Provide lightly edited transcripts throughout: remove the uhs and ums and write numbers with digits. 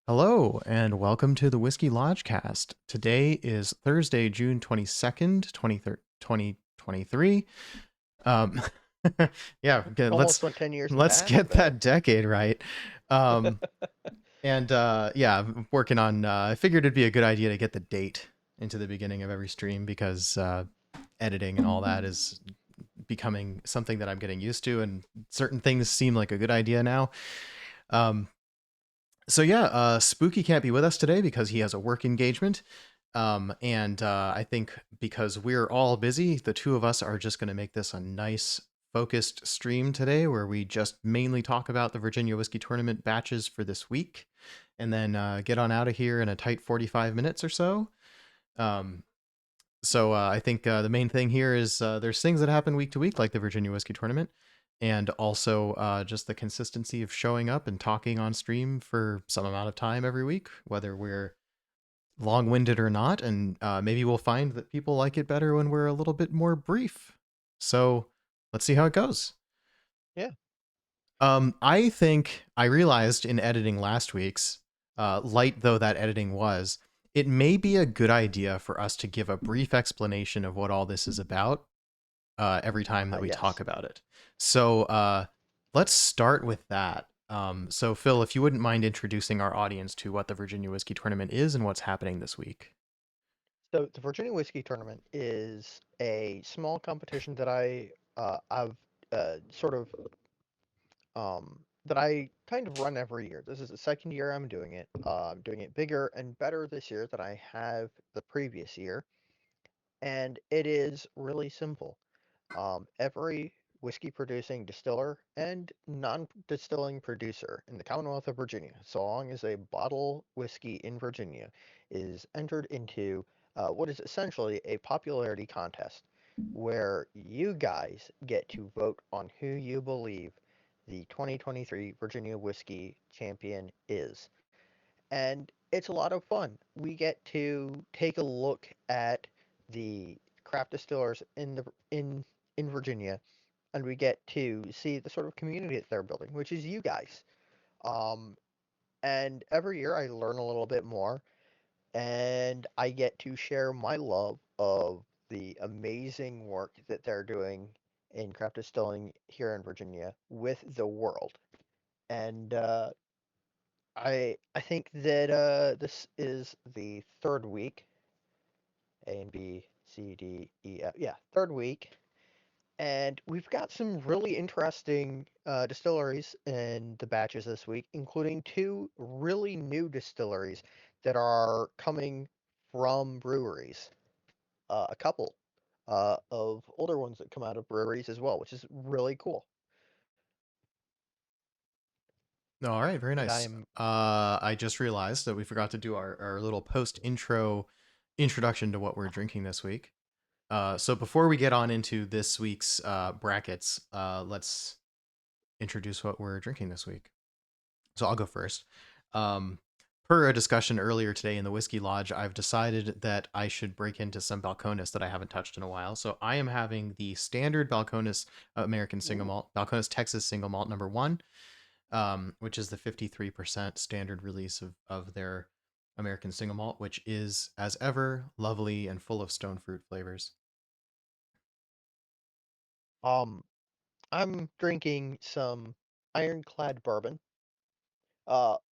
Hello, and welcome to the Whiskey Lodgecast. Today is Thursday, June 22nd, 2023. Um, yeah, okay, Almost went 10 years let's past get that. that decade right. Um, yeah, I'm working on, I figured it'd be a good idea to get the date into the beginning of every stream because editing and all that is becoming something that I'm getting used to, and certain things seem like a good idea now. Um, So yeah, Spooky can't be with us today because he has a work engagement. And I think because we're all busy, the two of us are just going to make this a nice focused stream today where we just mainly talk about the Virginia Whiskey Tournament batches for this week and then get on out of here in a tight 45 minutes or so. Um, I think the main thing here is there's things that happen week to week, like the Virginia Whiskey Tournament, and also just the consistency of showing up and talking on stream for some amount of time every week, whether we're long winded or not. And maybe we'll find that people like it better when we're a little bit more brief. So let's see how it goes. Yeah. I think I realized in editing last week's, light though that editing was, it may be a good idea for us to give a brief explanation of what all this is about every time that we talk Yes. about it. So let's start with that. So, Phil, if you wouldn't mind introducing our audience to what the Virginia Whiskey Tournament is and what's happening this week. So the Virginia Whiskey Tournament is a small competition that I've sort of that I kind of run every year. This is the second year I'm doing it. I'm doing it bigger and better this year than I have the previous year, and it is really simple. Every whiskey producing distiller and non-distilling producer in the Commonwealth of Virginia, so long as they bottle whiskey in Virginia, is entered into what is essentially a popularity contest where you guys get to vote on who you believe the 2023 Virginia Whiskey Champion is. And it's a lot of fun. We get to take a look at the craft distillers in Virginia, and we get to see the sort of community that they're building, which is you guys. Um, and every year I learn a little bit more, and I get to share my love of the amazing work that they're doing in craft distilling here in Virginia with the world. And I think that this is the third week, A and B, C, D, E, F. Yeah, third week. And we've got some really interesting distilleries in the batches this week, including two really new distilleries that are coming from breweries. A couple of older ones that come out of breweries as well, which is really cool. All right, very And nice. I'm I just realized that we forgot to do our little post intro introduction to what we're drinking this week. So before we get on into this week's brackets, let's introduce what we're drinking this week. So I'll go first. Um, per a discussion earlier today in the Whiskey Lodge, I've decided that I should break into some Balcones that I haven't touched in a while. So I am having the standard Balcones American single ooh, malt, Balcones Texas single malt number one, which is the 53% standard release of their American single malt, which is, as ever, lovely and full of stone fruit flavors. um I'm drinking some Ironclad bourbon,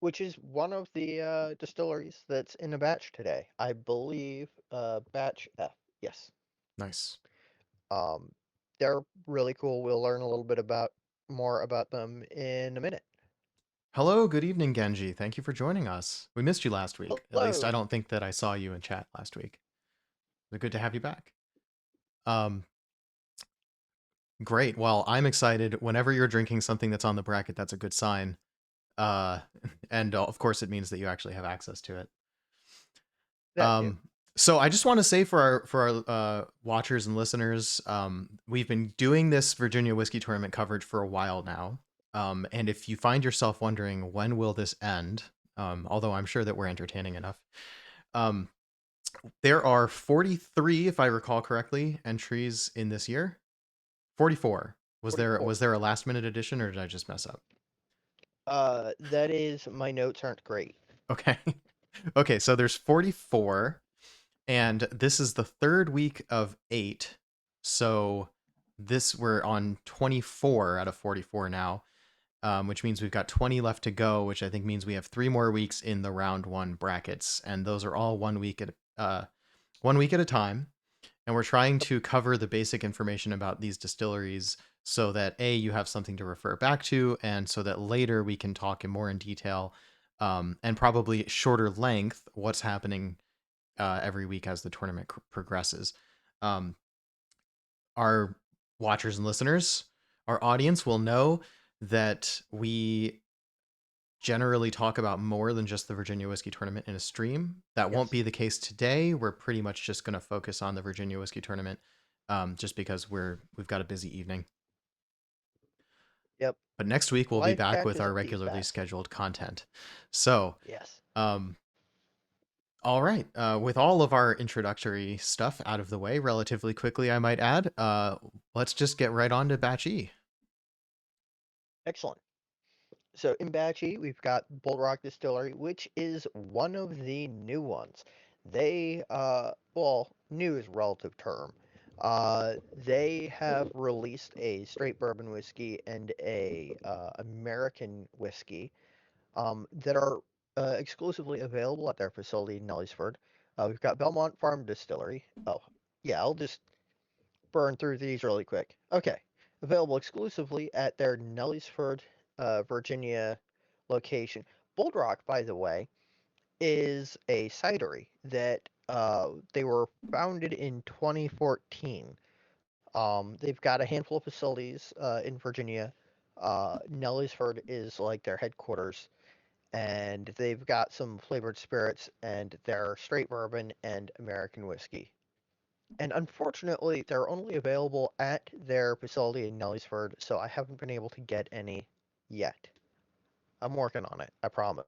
which is one of the distilleries that's in a batch today. I believe batch F. Yes. Nice. Um, they're really cool. We'll learn a little bit about more about them in a minute. Hello, good evening, Genji. Thank you for joining us. We missed you last week. At least I Hello. don't think that I saw you in chat last week. But good to have you back. Um, Great. Well, I'm excited. Whenever you're drinking something that's on the bracket, that's a good sign. Uh, and of course, it means that you actually have access to it. That too. Um, so I just want to say for our watchers and listeners, we've been doing this Virginia Whiskey Tournament coverage for a while now. And if you find yourself wondering when will this end, although I'm sure that we're entertaining enough, um, there are 43, if I recall correctly, entries in this year. 44. Was there 44. was there a last minute edition or did I just mess up? That is, my notes aren't great. Okay. Okay, so there's 44, and this is the third week of 8. So this we're on 24 out of 44 now, which means we've got 20 left to go, which I think means we have 3 more weeks in the round 1 brackets, and those are all 1 week at a time. And we're trying to cover the basic information about these distilleries so that A, you have something to refer back to, and so that later we can talk in more in detail, and probably shorter length, what's happening every week as the tournament progresses. Um, our watchers and listeners, our audience will know that we generally talk about more than just the Virginia Whiskey Tournament in a stream. That won't Yes. be the case today. We're pretty much just going to focus on the Virginia Whiskey Tournament, just because we've got a busy evening. Yep. But next week we'll be Life back with catches our up to you regularly fast. scheduled content. So, Yes. um, all right. With all of our introductory stuff out of the way relatively quickly, I might add, let's just get right on to Batch E. Excellent. So in Batch E, we've got Bold Rock Distillery, which is one of the new ones. Well, new is a relative term. They have released a straight bourbon whiskey and a American whiskey that are exclusively available at their facility in Nellysford. We've got Belmont Farm Distillery. Oh, yeah, I'll just burn through these really quick. Okay. Available exclusively at their Nellysford, Virginia location. Bold Rock, by the way, is a cidery that they were founded in 2014. They've got a handful of facilities in Virginia. Nellysford is like their headquarters, and they've got some flavored spirits and their straight bourbon and American whiskey. And unfortunately, they're only available at their facility in Nellysford, so I haven't been able to get any yet. I'm working on it, I promise.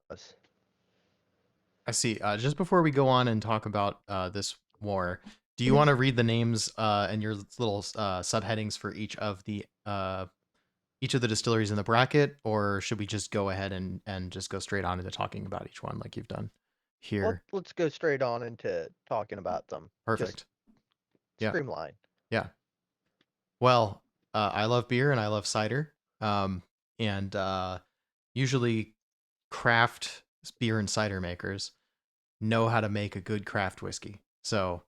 I see. Just before we go on and talk about this war, do you want to read the names and your little subheadings for each of the distilleries in the bracket, or should we just go ahead and just go straight on into talking about each one like you've done here? Let's go straight on into talking about them. Just Perfect. Yeah. streamline. Yeah. Well, I love beer and I love cider. And usually craft beer and cider makers know how to make a good craft whiskey. So,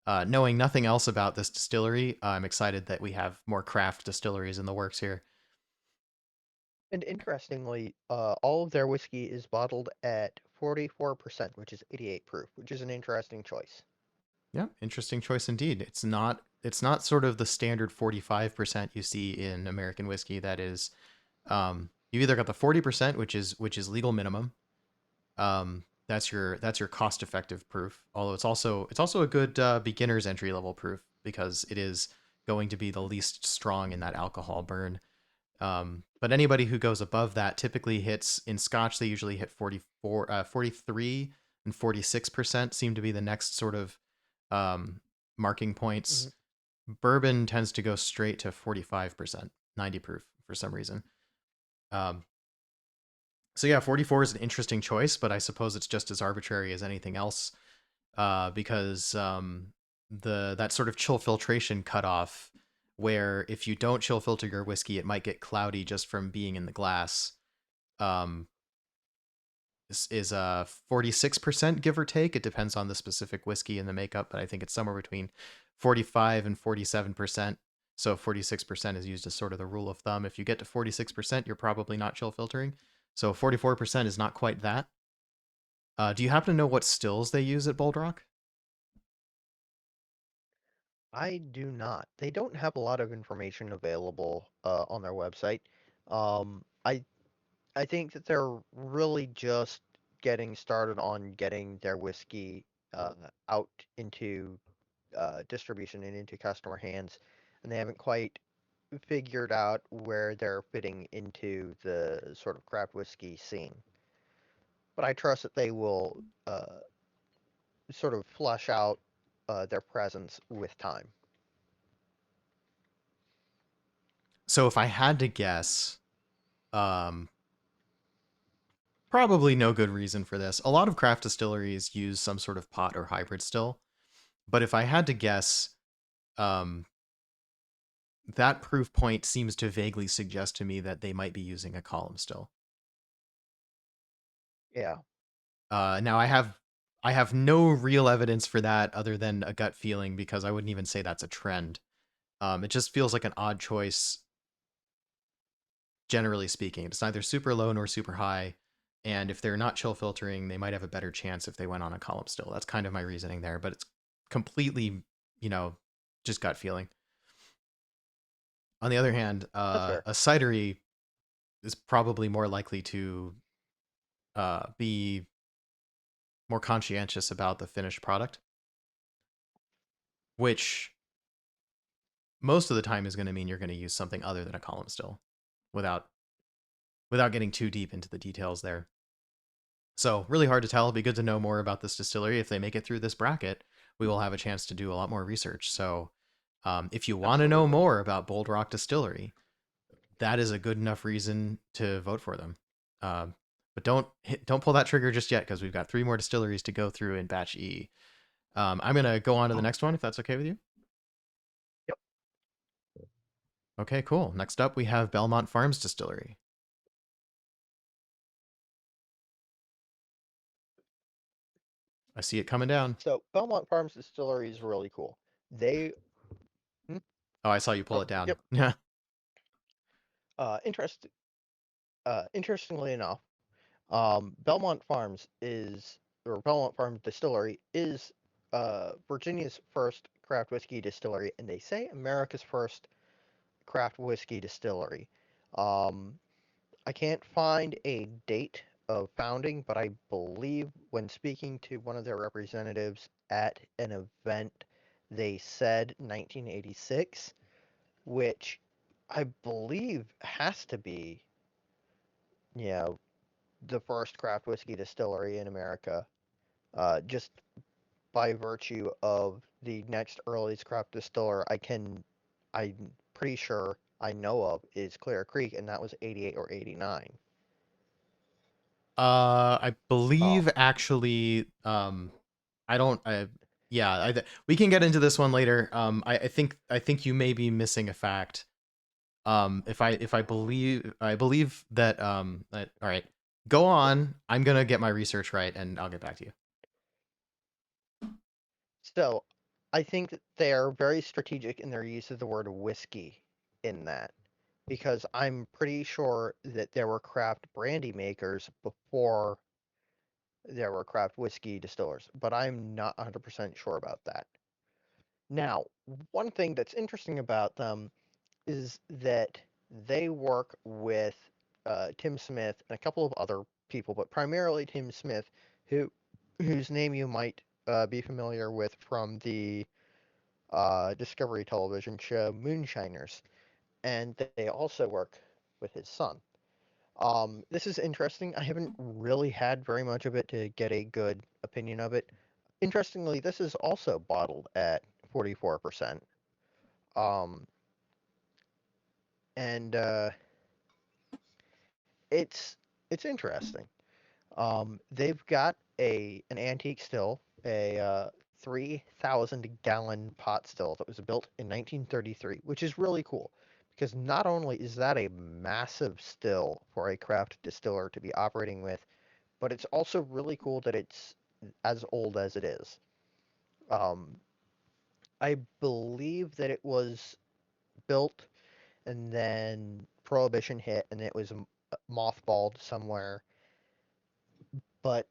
knowing nothing else about this distillery, I'm excited that we have more craft distilleries in the works here. And interestingly, all of their whiskey is bottled at 44%, which is 88 proof, which is an interesting choice. Yeah, interesting choice indeed. It's not sort of the standard 45% you see in American whiskey. That is, you either got the 40%, which is legal minimum. That's your cost effective proof. Although it's also a good beginner's entry level proof because it is going to be the least strong in that alcohol burn. But anybody who goes above that typically hits in Scotch. They usually hit 43 and 46% seem to be the next sort of marking points. Hmm. Bourbon tends to go straight to 45%, 90 proof for some reason. Um, so yeah, 44 is an interesting choice, but I suppose it's just as arbitrary as anything else, because the that sort of chill filtration cutoff, where if you don't chill filter your whiskey, it might get cloudy just from being in the glass. Um, is 46%, give or take. It depends on the specific whiskey and the makeup, but I think it's somewhere between 45 and 47%. So 46% is used as sort of the rule of thumb. If you get to 46%, you're probably not chill filtering. So 44% is not quite that. Do you happen to know what stills they use at Bold Rock? I do not. They don't have a lot of information available on their website. I think that they're really just getting started on getting their whiskey uh, out into distribution and into customer hands, and they haven't quite figured out where they're fitting into the sort of craft whiskey scene. But I trust that they will sort of flush out their presence with time. So if I had to guess, um, probably no good reason for this. A lot of craft distilleries use some sort of pot or hybrid still, but if I had to guess, um, that proof point seems to vaguely suggest to me that they might be using a column still. Yeah, Now I have no real evidence for that other than a gut feeling because I wouldn't even say that's a trend. It just feels like an odd choice, generally speaking. It's neither super low nor super high, and if they're not chill filtering, they might have a better chance if they went on a column still. That's kind of my reasoning there, but it's completely, you know, just gut feeling. On the other hand, that's fair. a cidery is probably more likely to be more conscientious about the finished product, which most of the time is going to mean you're going to use something other than a column still, without getting too deep into the details there. So really hard to tell. It'd be good to know more about this distillery. If they make it through this bracket, we will have a chance to do a lot more research. So if you want to know Absolutely. more about Bold Rock Distillery, that is a good enough reason to vote for them. But don't pull that trigger just yet because we've got 3 more distilleries to go through in batch E. I'm gonna go on to the next one if that's okay with you. Yep. Okay, cool. Next up, we have Belmont Farms Distillery. I see it coming down. So Belmont Farms Distillery is really cool. They, hmm? Oh, I saw you pull Oh, it down. yep. Yeah. Interest. Interestingly enough, Belmont Farms is, or Belmont Farms Distillery is, Virginia's first craft whiskey distillery, and they say America's first craft whiskey distillery. Um, I can't find a date of founding, but I believe when speaking to one of their representatives at an event, they said 1986, which I believe has to be, you know, the first craft whiskey distillery in America, just by virtue of the next earliest craft distiller I'm pretty sure I know of is Clear Creek, and that was 88 or 89. I believe Um, actually, I don't. Yeah, we can get into this one later. I think you may be missing a fact. If I believe that. All right, go on. I'm gonna get my research right, and I'll get back to you. so I think that they are very strategic in their use of the word whiskey in that, because I'm pretty sure that there were craft brandy makers before there were craft whiskey distillers, but I'm not 100% sure about that. Now, one thing that's interesting about them is that they work with Tim Smith and a couple of other people, but primarily Tim Smith, who whose name you might be familiar with from the Discovery Television show Moonshiners, and they also work with his son. This is interesting. I haven't really had very much of it to get a good opinion of it. Interestingly, this is also bottled at 44%. Um, and it's it's interesting. They've got a an antique still, a 3,000-gallon pot still that was built in 1933, which is really cool because not only is that a massive still for a craft distiller to be operating with, but it's also really cool that it's as old as it is. Um, I believe that it was built and then Prohibition hit and it was mothballed somewhere. But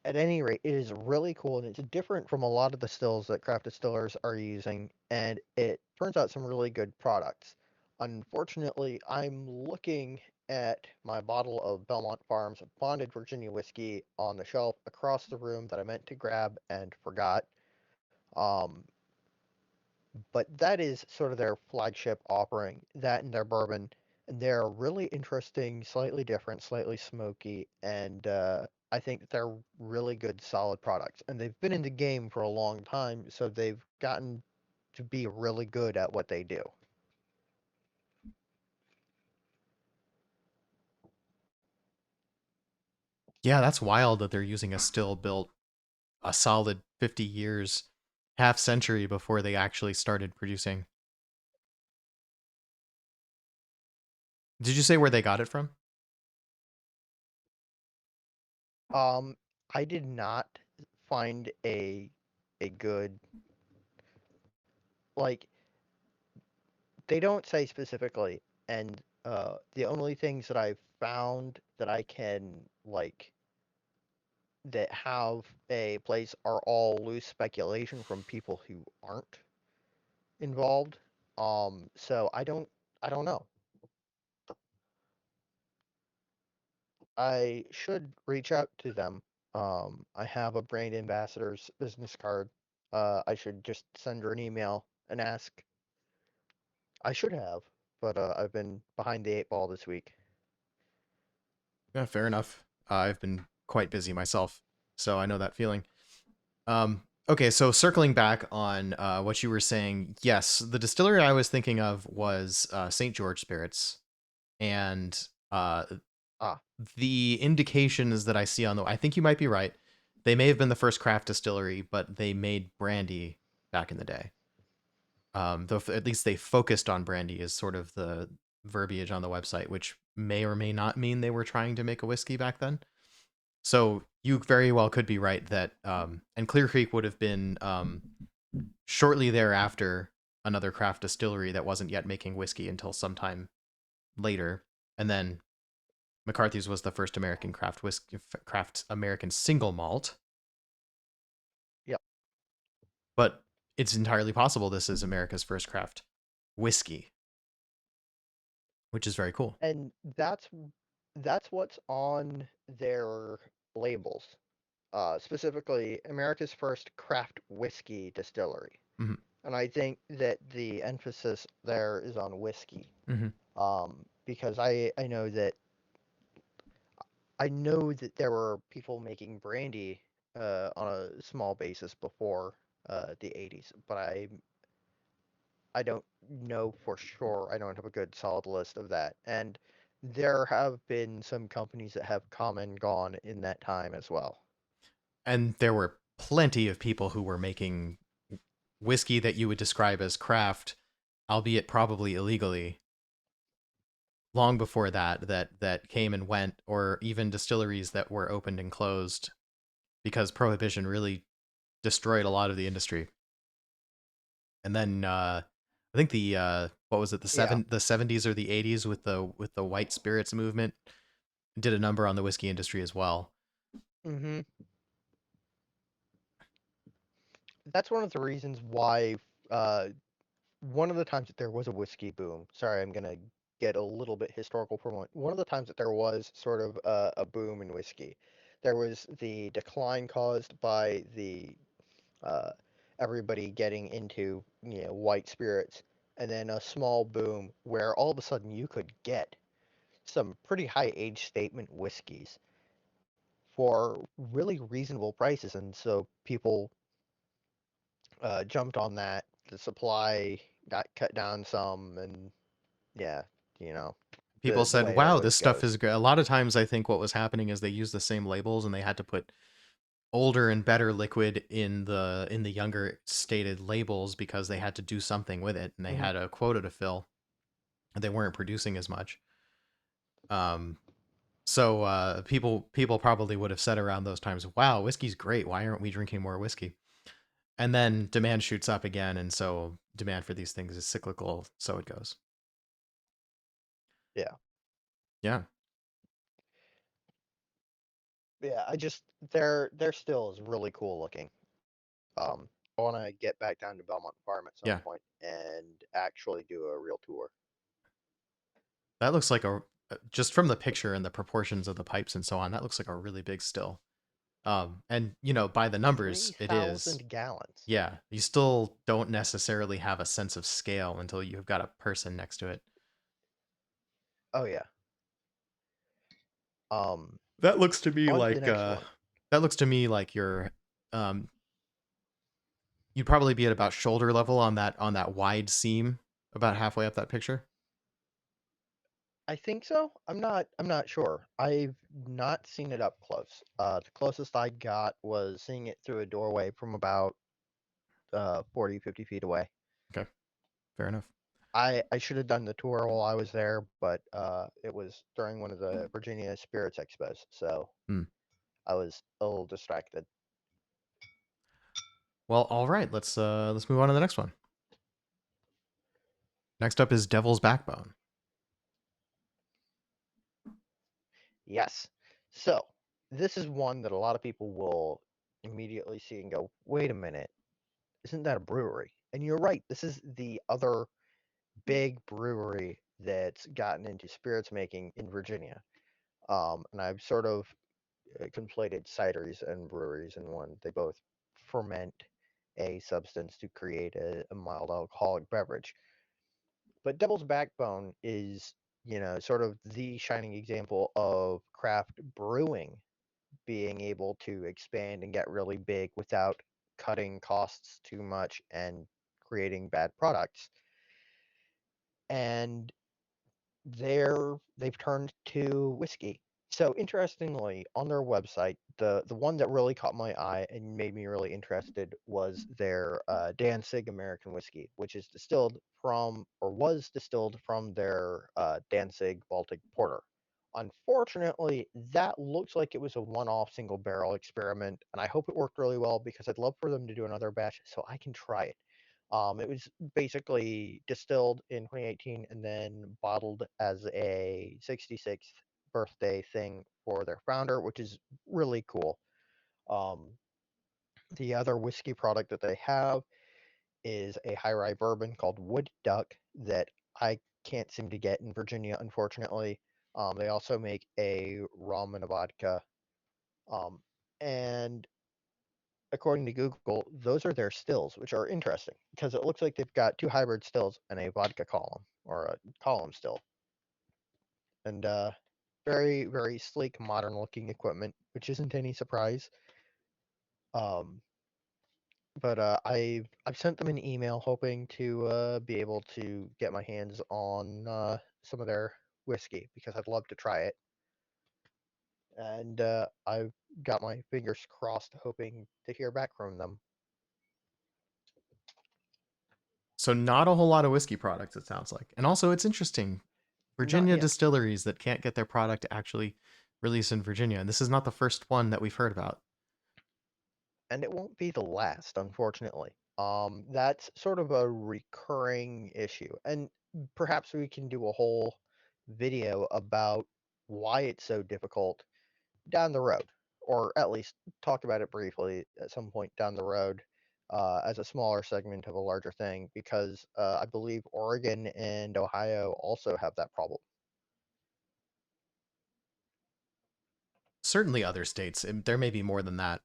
at any rate, it is really cool and it's different from a lot of the stills that craft distillers are using, and it turns out some really good products. Unfortunately, I'm looking at my bottle of Belmont Farms Bonded Virginia whiskey on the shelf across the room that I meant to grab and forgot. Um, but that is sort of their flagship offering, that and their bourbon. And they're really interesting, slightly different, slightly smoky, and I think that they're really good, solid products. And they've been in the game for a long time, so they've gotten to be really good at what they do. Yeah, that's wild that they're using a still built a solid 50 years, half century before they actually started producing. Did you say where they got it from? Um, I did not find a good like they don't say specifically, and the only things that I've found that I can like that have a place are all loose speculation from people who aren't involved. So I don't know. I should reach out to them. I have a brand ambassador's business card. I should just send her an email and ask. I should have, but I've been behind the eight ball this week. Yeah, fair enough. I've been quite busy myself, so I know that feeling. Okay, so circling back on what you were saying, yes, the distillery I was thinking of was St. George Spirits, and Ah, the indications that I see on the, I think you might be right. They may have been the first craft distillery, but they made brandy back in the day. Though at least they focused on brandy is sort of the verbiage on the website, which may or may not mean they were trying to make a whiskey back then. So you very well could be right that, and Clear Creek would have been shortly thereafter another craft distillery that wasn't yet making whiskey until sometime later, and then McCarthy's was the first American craft whiskey, craft American single malt. yep. But it's entirely possible this is America's first craft whiskey, which is very cool. And that's what's on their labels. Specifically, America's first craft whiskey distillery. Hmm. And I think that the emphasis there is on whiskey. Hmm. Because I know that there were people making brandy on a small basis before the 80s, but I don't know for sure. I don't have a good solid list of that. And there have been some companies that have come and gone in that time as well. And there were plenty of people who were making whiskey that you would describe as craft, albeit probably illegally, long before that came and went, or even distilleries that were opened and closed because prohibition really destroyed a lot of the industry. And then I think the what was it, Yeah. the 70s or the 80s with the white spirits movement did a number on the whiskey industry as well. hmm That's one of the reasons why uh, one of the times that there was a whiskey boom. Sorry, I'm gonna get a little bit historical for a moment. One of the times that there was sort of a boom in whiskey, there was the decline caused by the uh, everybody getting into white spirits, and then a small boom where all of a sudden you could get some pretty high age statement whiskeys for really reasonable prices, and so people jumped on that. The supply got cut down some, and yeah, you know, People the said, way it "Wow, always this stuff goes. is great." A lot of times, I think what was happening is they used the same labels and they had to put older and better liquid in the younger stated labels because they had to do something with it and they hmm had a quota to fill. And they weren't producing as much. Um, so people probably would have said around those times, "Wow, whiskey's great. Why aren't we drinking more whiskey?" And then demand shoots up again, and so demand for these things is cyclical. So it goes. Yeah, Yeah, yeah. Their still is really cool looking. I want to get back down to Belmont Farm at some yeah. point and actually do a real tour. That looks like a just from the picture and the proportions of the pipes and so on. That looks like a really big still. And by the numbers, Three it is. thousand gallons. Yeah, you still don't necessarily have a sense of scale until you've got a person next to it. Oh yeah. Um, That looks to me on to the like next one. that looks to me like um you'd probably be at about shoulder level on that wide seam about halfway up that picture. I think so. I'm not sure. I've not seen it up close. The closest I got was seeing it through a doorway from about 40, 50 feet away. Okay, fair enough. I should have done the tour while I was there, but it was during one of the Virginia Spirits Expos, so Hmm. I was a little distracted. Well, all right. Let's move on to the next one. Next up is Devil's Backbone. Yes. So this is one that a lot of people will immediately see and go, "Wait a minute, isn't that a brewery?" And you're right. This is the other big brewery that's gotten into spirits making in Virginia. And I've sort of conflated cideries and breweries in one. They both ferment a substance to create a mild alcoholic beverage. But Devil's Backbone is, sort of the shining example of craft brewing being able to expand and get really big without cutting costs too much and creating bad products. And they've turned to whiskey. So interestingly, on their website, the one that really caught my eye and made me really interested was their Danzig American whiskey, which is distilled from or was distilled from their Danzig Baltic Porter. Unfortunately, that looks like it was a one-off single barrel experiment, and I hope it worked really well because I'd love for them to do another batch so I can try it. It was basically distilled in 2018 and then bottled as a 66th birthday thing for their founder, which is really cool. Um, the other whiskey product that they have is a high rye bourbon called Wood Duck that I can't seem to get in Virginia, unfortunately. They also make a rum and a vodka. Um, and according to Google, those are their stills, which are interesting because it looks like they've got two hybrid stills and a vodka column or a column still, and very very sleek, modern looking equipment, which isn't any surprise. Um, but I've sent them an email hoping to be able to get my hands on some of their whiskey because I'd love to try it, and I've got my fingers crossed hoping to hear back from them. So not a whole lot of whiskey products, it sounds like. And also, it's interesting. Not Virginia yet. distilleries that can't get their product to actually release in Virginia. And this is not the first one that we've heard about. And it won't be the last, unfortunately. That's sort of a recurring issue, and perhaps we can do a whole video about why it's so difficult down the road, or at least talk about it briefly at some point down the road as a smaller segment of a larger thing, because I believe Oregon and Ohio also have that problem. Certainly, other states. There may be more than that.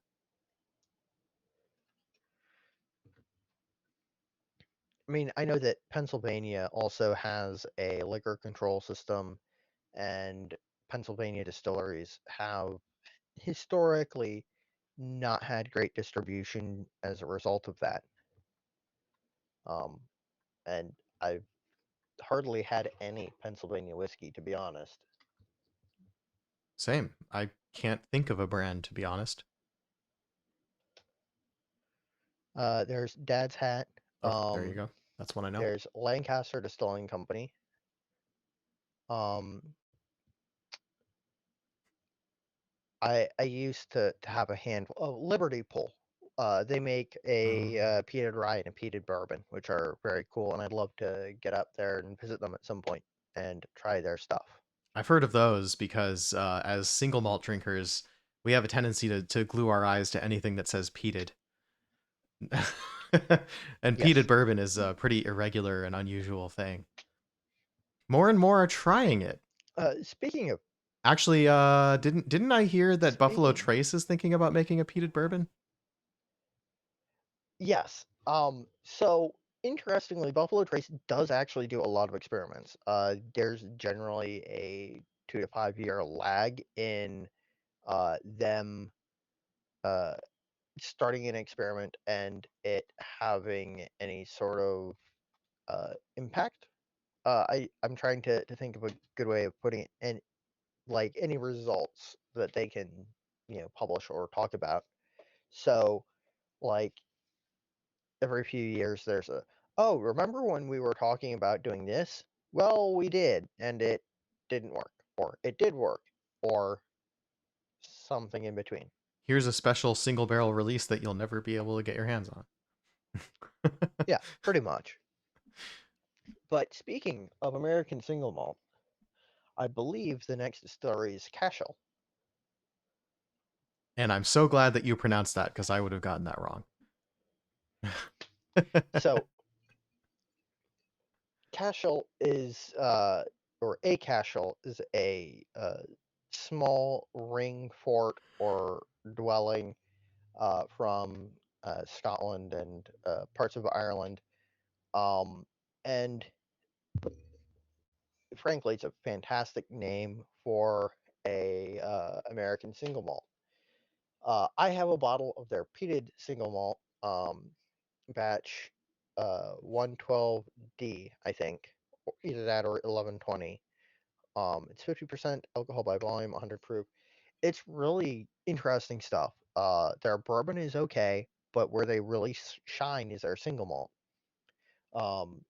I mean, I know that Pennsylvania also has a liquor control system, and Pennsylvania distilleries have historically not had great distribution as a result of that. Um, and I've hardly had any Pennsylvania whiskey, to be honest. Same. I can't think of a brand, to be honest. There's Dad's Hat. Oh, there you Um, go. That's one I know. there's Lancaster Distilling Company. Um, I used to have a handful. Oh, Liberty Pool. They make a Um, peated rye and a peated bourbon, which are very cool, and I'd love to get up there and visit them at some point and try their stuff. I've heard of those because as single malt drinkers, we have a tendency to glue our eyes to anything that says peated. And peated Yes. bourbon is a pretty irregular and unusual thing. More and more are trying it. Speaking of Actually, didn't I hear that Buffalo speaking, Trace is thinking about making a peated bourbon? yes. So interestingly, Buffalo Trace does actually do a lot of experiments. There's generally a 2 to 5 year lag in them uh starting an experiment and it having any sort of impact. I'm trying to think of a good way of putting it, and like any results that they can publish or talk about. So like every few years there's a, oh, remember when we were talking about doing this? Well, we did, and it didn't work, or it did work, or something in between. Here's a special single barrel release that you'll never be able to get your hands on. Yeah, pretty much. But speaking of American single malt, I believe the next distillery is Cashel. And I'm so glad that you pronounced that because I would have gotten that wrong. So Cashel is, or a Cashel is a small ring fort or dwelling from Scotland and parts of Ireland. Um, and frankly, it's a fantastic name for a American single malt. I have a bottle of their peated single malt, batch 112D, I think, either that or 1120. It's 50% alcohol by volume, 100 proof. It's really interesting stuff. Their bourbon is okay, but where they really shine is their single malt. Um,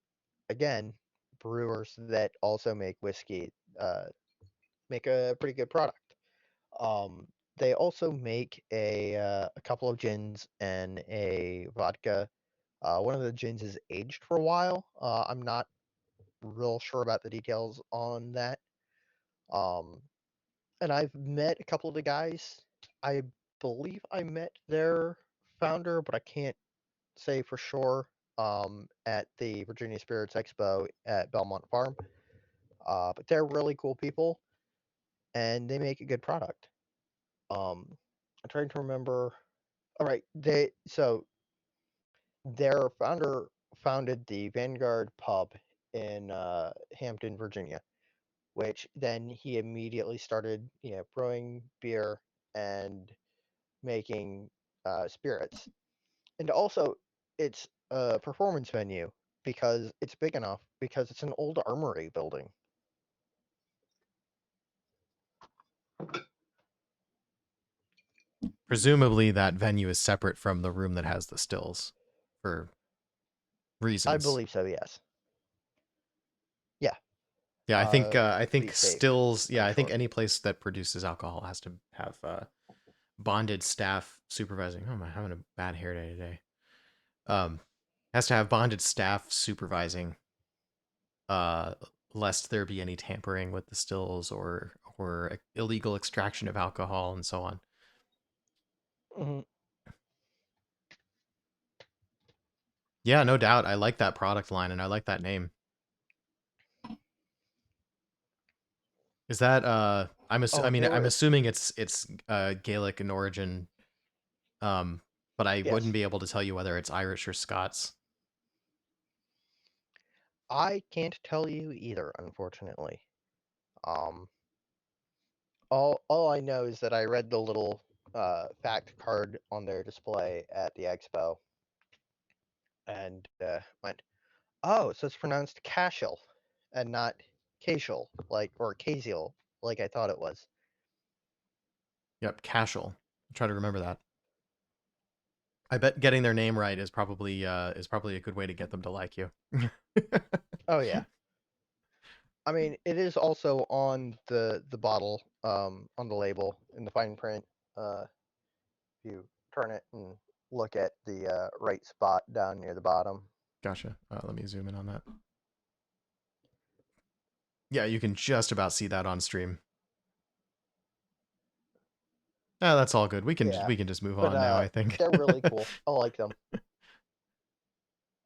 Again, brewers that also make whiskey make a pretty good product. Um, they also make a couple of gins and a vodka. One of the gins is aged for a while. I'm not real sure about the details on that. Um, and I've met a couple of the guys. I believe I met their founder, but I can't say for sure. At the Virginia Spirits Expo at Belmont Farm. But they're really cool people, and they make a good product. I'm trying to remember. All right, their founder founded the Vanguard Pub in Hampton, Virginia, which then he immediately started, brewing beer and making spirits. And also, it's a performance venue because it's big enough because it's an old armory building. Presumably, that venue is separate from the room that has the stills for I reasons. believe so. Yes. Yeah. Yeah, I To be think safe, stills. Yeah, I'm I think sure. any place that produces alcohol has to have bonded staff supervising. Oh, am I having a bad hair day today? Um, has to have bonded staff supervising, uh, lest there be any tampering with the stills or illegal extraction of alcohol and so on. Hmm. Yeah, no doubt. I like that product line and I like that name. Is that Oh, I'm there. assuming it's Gaelic in origin, but I wouldn't Yes, be able to tell you whether it's Irish or Scots. I can't tell you either, unfortunately. Um, all I know is that I read the little fact card on their display at the expo and went, "Oh, so it's pronounced Cashel and not Cashel, like or Casiel, like I thought it was." Yep, Cashel. Try to remember that. I bet getting their name right is probably a good way to get them to like you. Oh yeah. I mean, it is also on the bottle, on the label in the fine print. If you turn it and look at the right spot down near the bottom. Gotcha. Let me zoom in on that. Yeah, you can just about see that on stream. That's all good. Yeah, We can just move but on now, I think. they're really cool. I like them.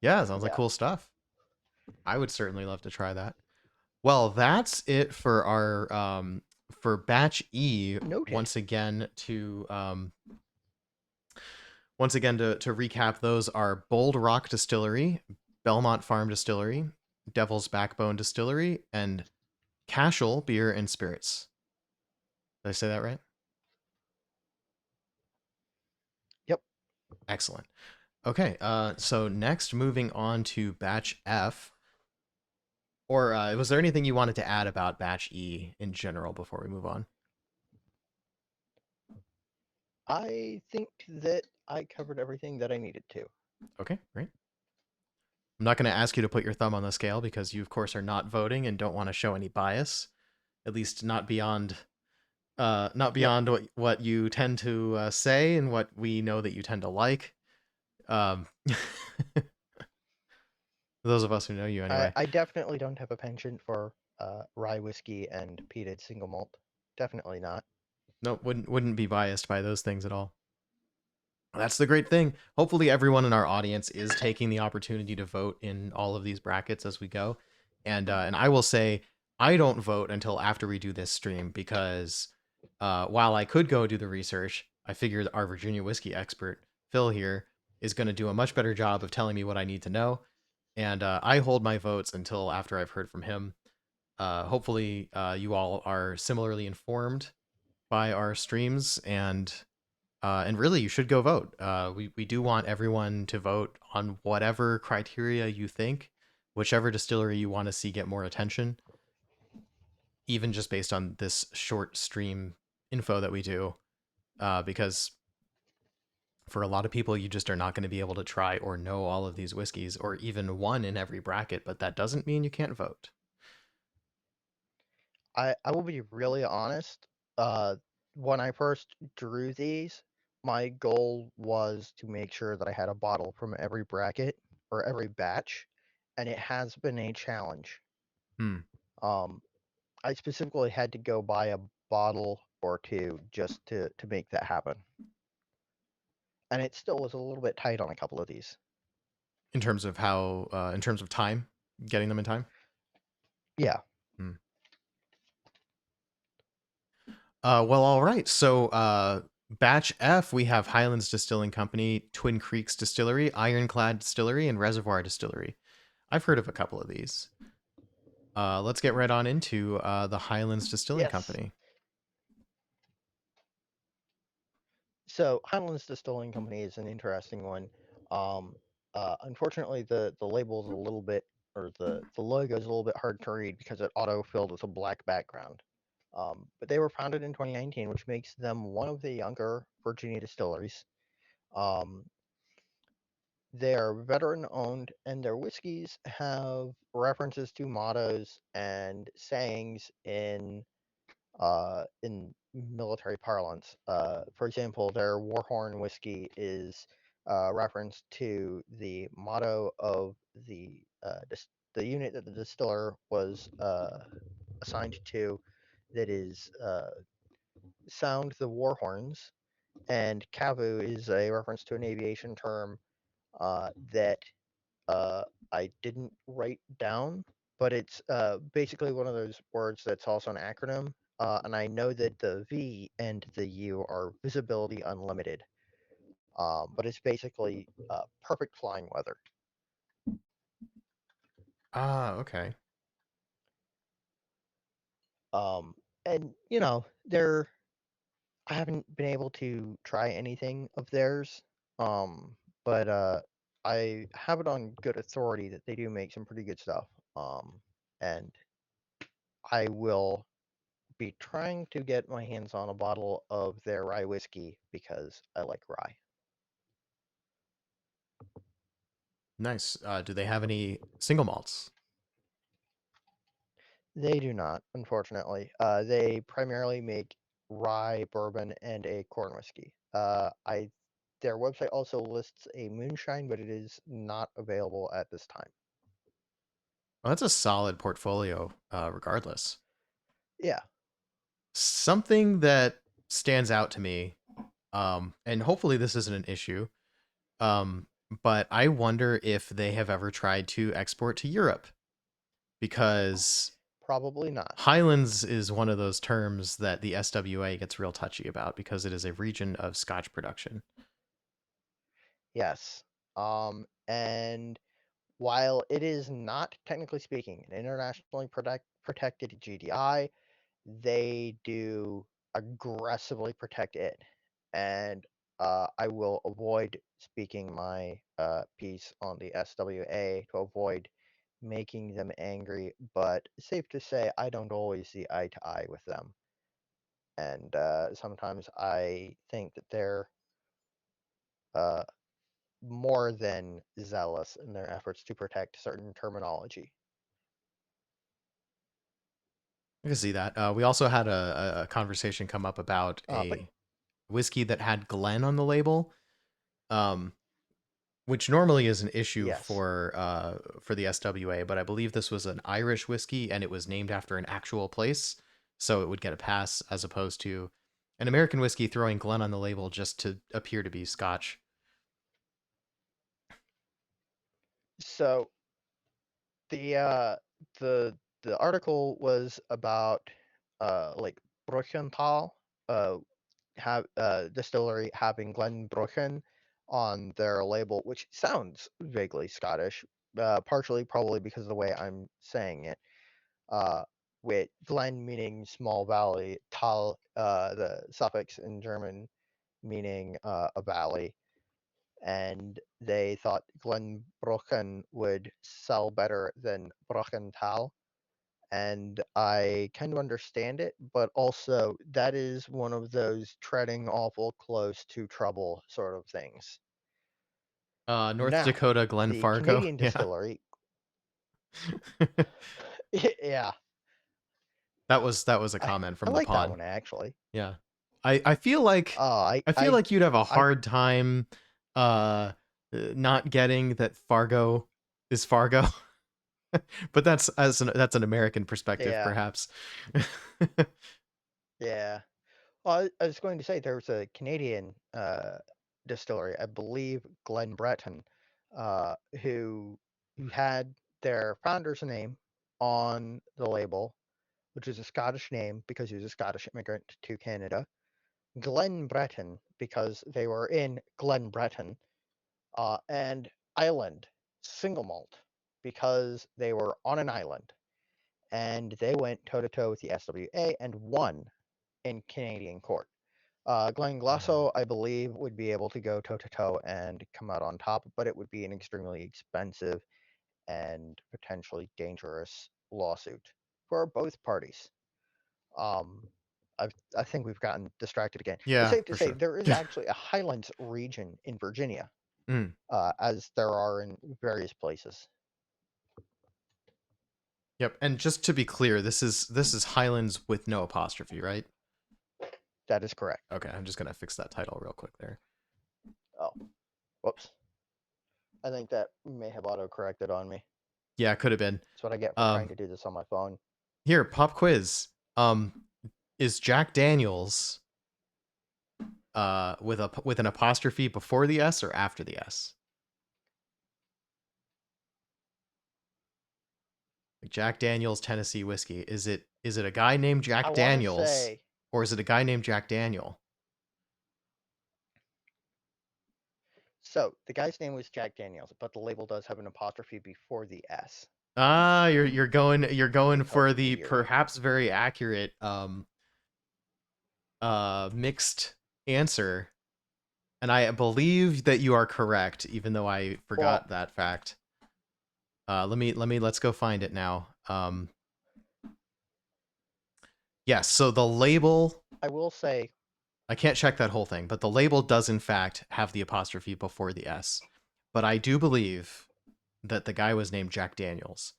Yeah, sounds like Yeah, cool stuff. I would certainly love to try that. Well, that's it for batch E. noted. Once again to recap, those are Bold Rock Distillery, Belmont Farm Distillery, Devil's Backbone Distillery, and Cashel Beer and Spirits. Did I say that right? Yep. Excellent. Okay, so next moving on to batch F. Or was there anything you wanted to add about batch E in general before we move on? I think that I covered everything that I needed to. Okay, great. I'm not going to ask you to put your thumb on the scale because you, of course, are not voting and don't want to show any bias, at least not beyond not Yep. beyond what you tend to say and what we know that you tend to like. Um, those of us who know you I, anyway. I definitely don't have a penchant for rye whiskey and peated single malt. Definitely not. No, wouldn't be biased by those things at all. That's the great thing. Hopefully, everyone in our audience is taking the opportunity to vote in all of these brackets as we go. And I will say, I don't vote until after we do this stream because while I could go do the research, I figured our Virginia whiskey expert Phil here is going to do a much better job of telling me what I need to know. And I hold my votes until after I've heard from him. Hopefully, you all are similarly informed by our streams and really, you should go vote. We do want everyone to vote on whatever criteria you think, whichever distillery you want to see get more attention, even just based on this short stream info that we do. Because for a lot of people, you just are not going to be able to try or know all of these whiskeys, or even one in every bracket, but that doesn't mean you can't vote. I will be really honest. Uh, when I first drew these, my goal was to make sure that I had a bottle from every bracket or every batch, and it has been a challenge. Hmm. Um, I specifically had to go buy a bottle or two just to make that happen, and it still was a little bit tight on a couple of these. In terms of how, in terms of time, getting them in time. Yeah. Hmm. Well, all right. So, batch F, we have Highlands Distilling Company, Twin Creeks Distillery, Ironclad Distillery, and Reservoir Distillery. I've heard of a couple of these. Let's get right on into the Highlands Distilling Yes. Company. So Highlands Distilling Company is an interesting one. Um, Unfortunately, the label is a little bit, or the logo is a little bit hard to read because it auto-filled with a black background. But they were founded in 2019, which makes them one of the younger Virginia distilleries. Um, they are veteran owned, and their whiskeys have references to mottos and sayings in military parlance. For example, their Warhorn whiskey is reference to the motto of the unit that the distiller was assigned to, that is sound the war horns, and Cavu is a reference to an aviation term that uh, I didn't write down, but it's basically one of those words that's also an acronym. And I know that the V and the U are visibility unlimited, but it's basically perfect flying weather. Ah, okay. Um, and you know, they're I haven't been able to try anything of theirs, but I have it on good authority that they do make some pretty good stuff. And I will be trying to get my hands on a bottle of their rye whiskey because I like rye. Nice. Do they have any single malts? They do not, unfortunately. They primarily make rye, bourbon, and a corn whiskey. I Their website also lists a moonshine, but it is not available at this time. Well, that's a solid portfolio, regardless. Yeah, Something that stands out to me, and hopefully this isn't an issue, um, but I wonder if they have ever tried to export to Europe because probably not. Highlands is one of those terms that the SWA gets real touchy about because it is a region of Scotch production. Yes. And while it is not technically speaking an internationally protected GDI, they do aggressively protect it. And I will avoid speaking my piece on the SWA to avoid making them angry, but safe to say I don't always see eye to eye with them. And sometimes I think that they're uh, more than zealous in their efforts to protect certain terminology. I can see that. We also had a conversation come up about But a whiskey that had Glen on the label, um, which normally is an issue yes, for the SWA. But I believe this was an Irish whiskey, and it was named after an actual place, so it would get a pass as opposed to an American whiskey throwing Glen on the label just to appear to be Scotch. so the uh, the the article was about like Bruchenthal, uh, have distillery having Glenbrochen on their label, which sounds vaguely Scottish, partially probably because of the way I'm saying it. Uh, with Glen meaning small valley, Tal, the suffix in German meaning a valley, and they thought Glenbrochen would sell better than Brochental, and I kind of understand it, but also that is one of those treading awful close to trouble sort of things. North Now, Dakota Glen the Fargo. Canadian Yeah. distillery, yeah, That was a I, comment I from the like that pod. one actually. Yeah. I feel like Uh, I, I feel I, like you'd have a I, hard time not getting that Fargo is Fargo. But that's an American perspective yeah, perhaps. yeah. Well, I was going to say there was a Canadian distillery, I believe Glen Breton, uh, who who had their founder's name on the label, which is a Scottish name because he was a Scottish immigrant to Canada. Glen Breton because they were in Glen Breton, and Island single malt because they were on an island, and they went toe to toe with the SWA and won in Canadian court. Glenn Mhm. Glasso, I believe, would be able to go toe to toe and come out on top, but it would be an extremely expensive and potentially dangerous lawsuit for both parties. Um, I think we've gotten distracted again. But Yeah, safe to for say, sure. there is actually a Highlands region in Virginia, Mm. as there are in various places. Yep. And just to be clear, this is Highlands with no apostrophe, right? That is correct. Okay, I'm just gonna fix that title real quick there. Oh, whoops. I think that may have auto corrected on me. Yeah, it could have been. That's what I get for trying Um, to do this on my phone. Here, pop quiz. Is Jack Daniels with an apostrophe before the S or after the S? Like Jack Daniels Tennessee whiskey. Is it a guy named I Jack want to Daniels say or is it a guy named Jack Daniel? so. The guy's name was Jack Daniels, but the label does have an apostrophe before the S Ah, you're going because for of the the year. perhaps very accurate mixed answer. And I believe that you are correct, even though I Well, forgot that fact. Let's go find it now. Yes, so the label, I will say I can't check that whole thing, but the label does in fact have the apostrophe before the S. But I do believe that the guy was named Jack Daniels.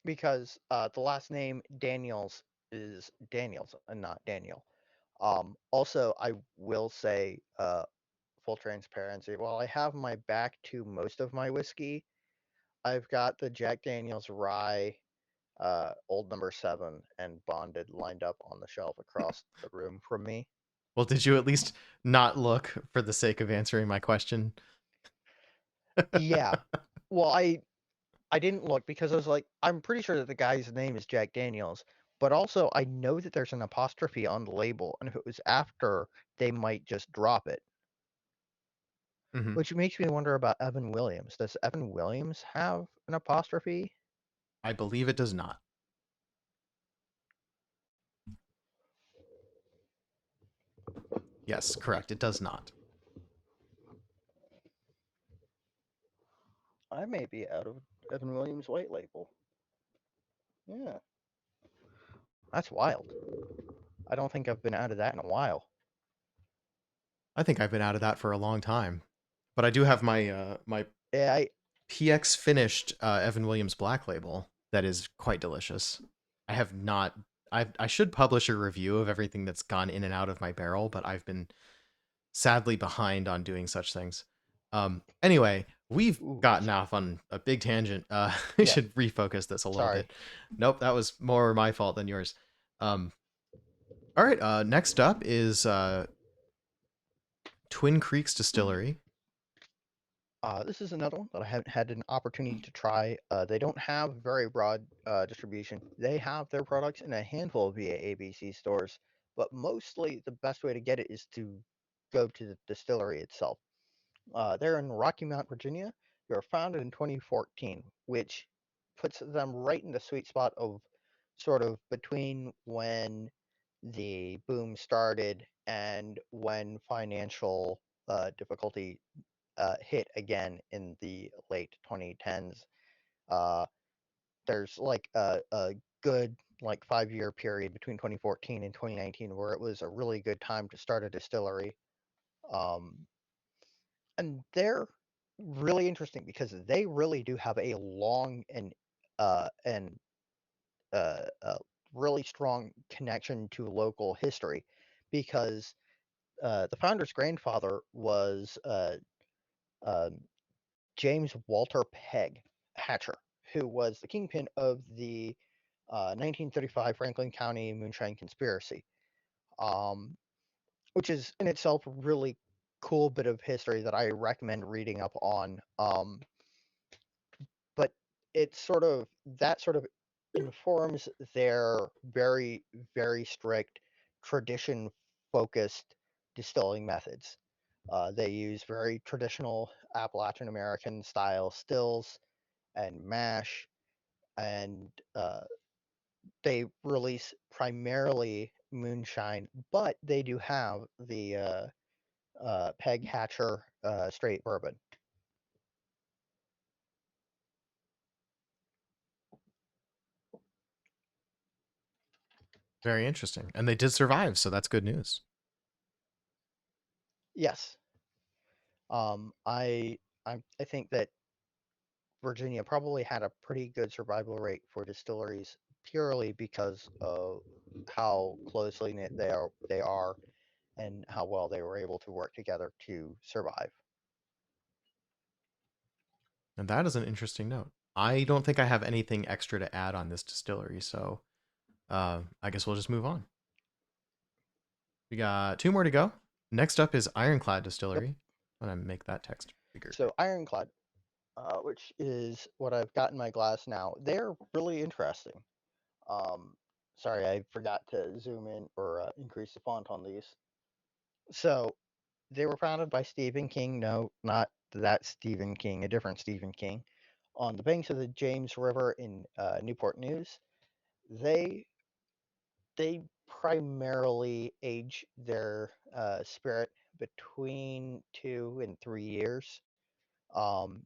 because the last name Daniels is Daniels and not Daniel. Also, I will say, full transparency, while I have my back to most of my whiskey, I've got the Jack Daniels Rye Old Number 7 and Bonded lined up on the shelf across the room from me. Well, did you at least not look for the sake of answering my question? Yeah. Well, I didn't look because I was like, I'm pretty sure that the guy's name is Jack Daniels, but also I know that there's an apostrophe on the label, and if it was after, they might just drop it. Hmm. Which makes me wonder about Evan Williams. Does Evan Williams have an apostrophe? I believe it does not. Yes, correct. It does not. I may be out of Evan Williams White Label. Yeah, that's wild. I don't think I've been out of that in a while. I think I've been out of that for a long time, but I do have my Yeah, PX finished Evan Williams Black Label that is quite delicious. I have not. I should publish a review of everything that's gone in and out of my barrel, but I've been sadly behind on doing such things. Anyway, we've ooh, gotten off on a big tangent. We yeah. should refocus this a little Sorry. bit. Nope, that was more my fault than yours. Um, all right. Next up is Twin Creeks Distillery. This is another one that I haven't had an opportunity to try. They don't have very broad distribution. They have their products in a handful of VA ABC stores, but mostly the best way to get it is to go to the distillery itself. They're in Rocky Mount, Virginia. They were founded in 2014, which puts them right in the sweet spot of sort of between when the boom started and when financial difficulty hit again in the late 2010s. Uh, there's like a good like 5 year period between 2014 and 2019 where it was a really good time to start a distillery. Um, and they're really interesting because they really do have a long and a really strong connection to local history because the founder's grandfather was um James Walter Pegg Hatcher, who was the kingpin of the 1935 Franklin County moonshine conspiracy, um, which is in itself a really cool bit of history that I recommend reading up on. But it's sort of that sort of informs their very, very strict tradition focused distilling methods. They use very traditional Appalachian American style stills and mash, and they release primarily moonshine, but they do have the Peg Hatcher straight bourbon. Very interesting, and they did survive, so that's good news. Yes, I think that Virginia probably had a pretty good survival rate for distilleries purely because of how closely knit they are and how well they were able to work together to survive. And that is an interesting note. I don't think I have anything extra to add on this distillery, so I guess we'll just move on. We got two more to go. Next up is Ironclad Yep. Distillery. I'm gonna make that text bigger. So Ironclad, which is what I've got in my glass now, they're really interesting. Um, Sorry, I forgot to zoom in or increase the font on these. So they were founded by Stephen King. No, not that Stephen King, a different Stephen King, on the banks of the James River in Newport News. They they primarily age their spirit between 2 and 3 years. Um,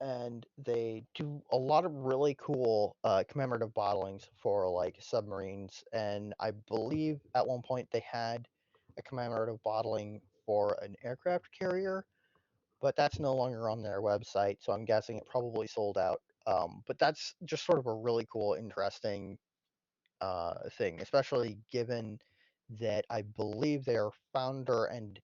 and they do a lot of really cool commemorative bottlings for like submarines. And I believe at one point they had a commemorative bottling for an aircraft carrier, but that's no longer on their website. So I'm guessing it probably sold out. But that's just sort of a really cool, interesting thing, especially given that I believe their founder and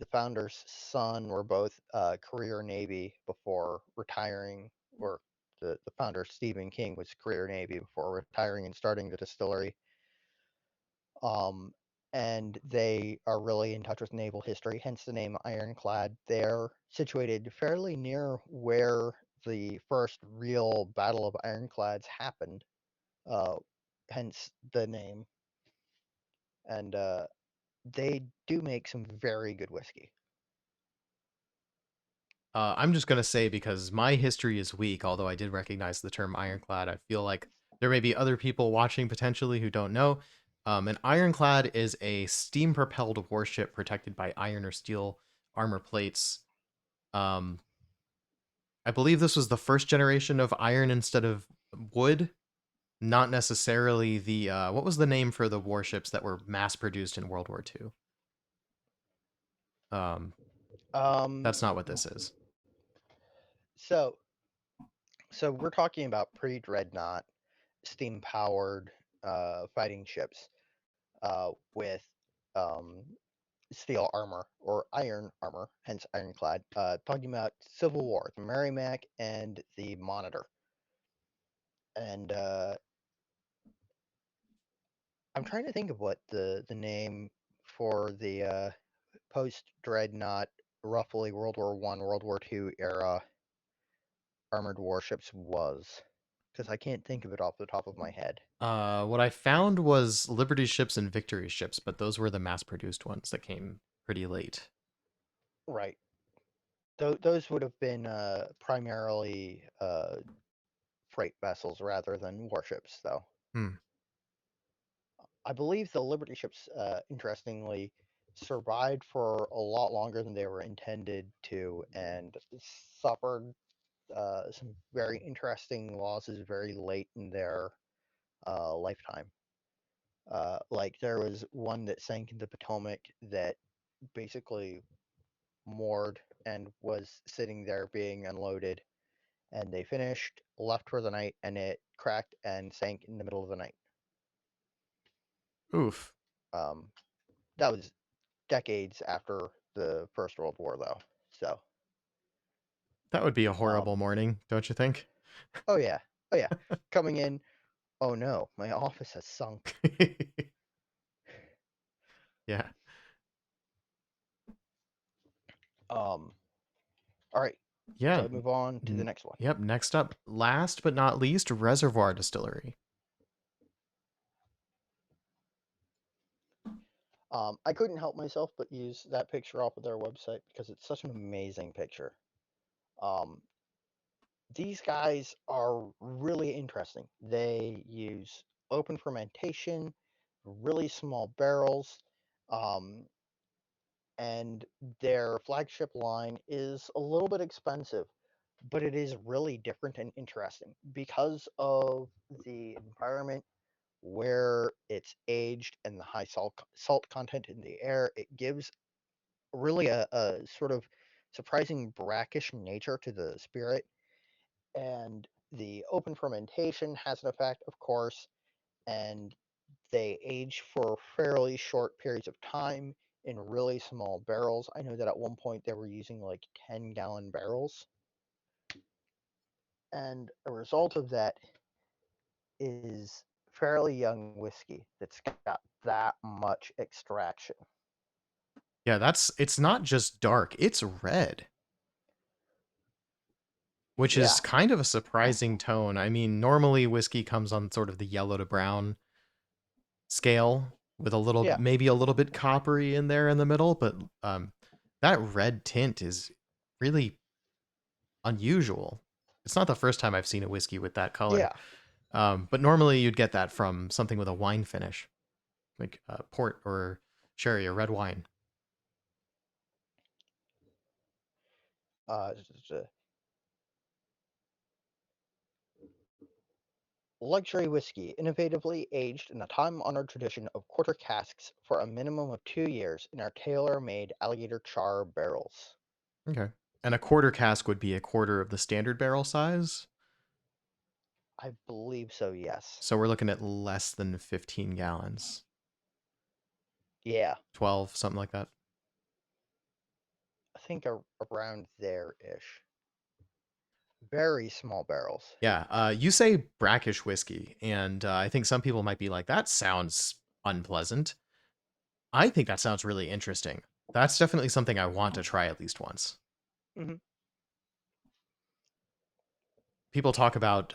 the founder's son were both career Navy before retiring, or the founder, Stephen King, was career Navy before retiring and starting the distillery. Um, and they are really in touch with naval history, hence the name Ironclad. They're situated fairly near where the first real Battle of Ironclads happened, uh, hence the name. And they do make some very good whiskey. I'm just gonna say because my history is weak, although I did recognize the term ironclad. I feel like there may be other people watching potentially who don't know. An ironclad is a steam-propelled warship protected by iron or steel armor plates. Um, I believe this was the first generation of iron instead of wood. Not necessarily the what was the name for the warships that were mass produced in World War II? Um, Um, that's not what this is. so so we're talking about pre-dreadnought steam powered fighting ships with um, steel armor or iron armor, hence ironclad. Talking about Civil War, the Merrimack and the Monitor. And I'm trying to think of what the name for the post dreadnought, roughly World War I, World War II era armored warships was, because I can't think of it off the top of my head. What I found was Liberty ships and Victory ships, but those were the mass-produced ones that came pretty late. Right. Those would have been primarily freight vessels rather than warships, though. Hmm. I believe the Liberty ships, interestingly, survived for a lot longer than they were intended to, and suffered some very interesting losses very late in their lifetime. Like there was one that sank in the Potomac that basically moored and was sitting there being unloaded, and they finished, left for the night, and it cracked and sank in the middle of the night. Oof. Um, that was decades after the First World War, though. So, That would be a horrible um, morning, don't you think? oh yeah, oh yeah, coming in. Oh no, my office has sunk. Yeah. Um, all right, Yeah. shall we move on to the next one? Yep. Next up, last but not least, Reservoir Distillery. I couldn't help myself but use that picture off of their website because it's such an amazing picture. Um, these guys are really interesting. They use open fermentation, really small barrels, um, and their flagship line is a little bit expensive, but it is really different and interesting because of the environment where it's aged and the high salt content in the air. It gives really a sort of surprising brackish nature to the spirit, and the open fermentation has an effect, of course, and they age for fairly short periods of time in really small barrels. I know that at one point they were using like 10-gallon barrels, and a result of that is fairly young whiskey that's got that much extraction. Yeah, it's not just dark, it's red, which Yeah, is kind of a surprising tone. I mean, normally whiskey comes on sort of the yellow to brown scale with a little, yeah, maybe a little bit coppery in there in the middle, but that red tint is really unusual. It's not the first time I've seen a whiskey with that color. yeah. But normally you'd get that from something with a wine finish, like port or sherry or red wine. Uh, Luxury whiskey, innovatively aged in the time-honored tradition of quarter casks for a minimum of 2 years in our tailor-made alligator char barrels. Okay. And a quarter cask would be a quarter of the standard barrel size. I believe so, yes. So we're looking at less than 15 gallons, Yeah, 12, something like that. I think around there-ish. Very small barrels. Yeah. You say brackish whiskey, and I think some people might be like, that sounds unpleasant. I think that sounds really interesting. That's definitely something I want to try at least once. Hmm. People talk about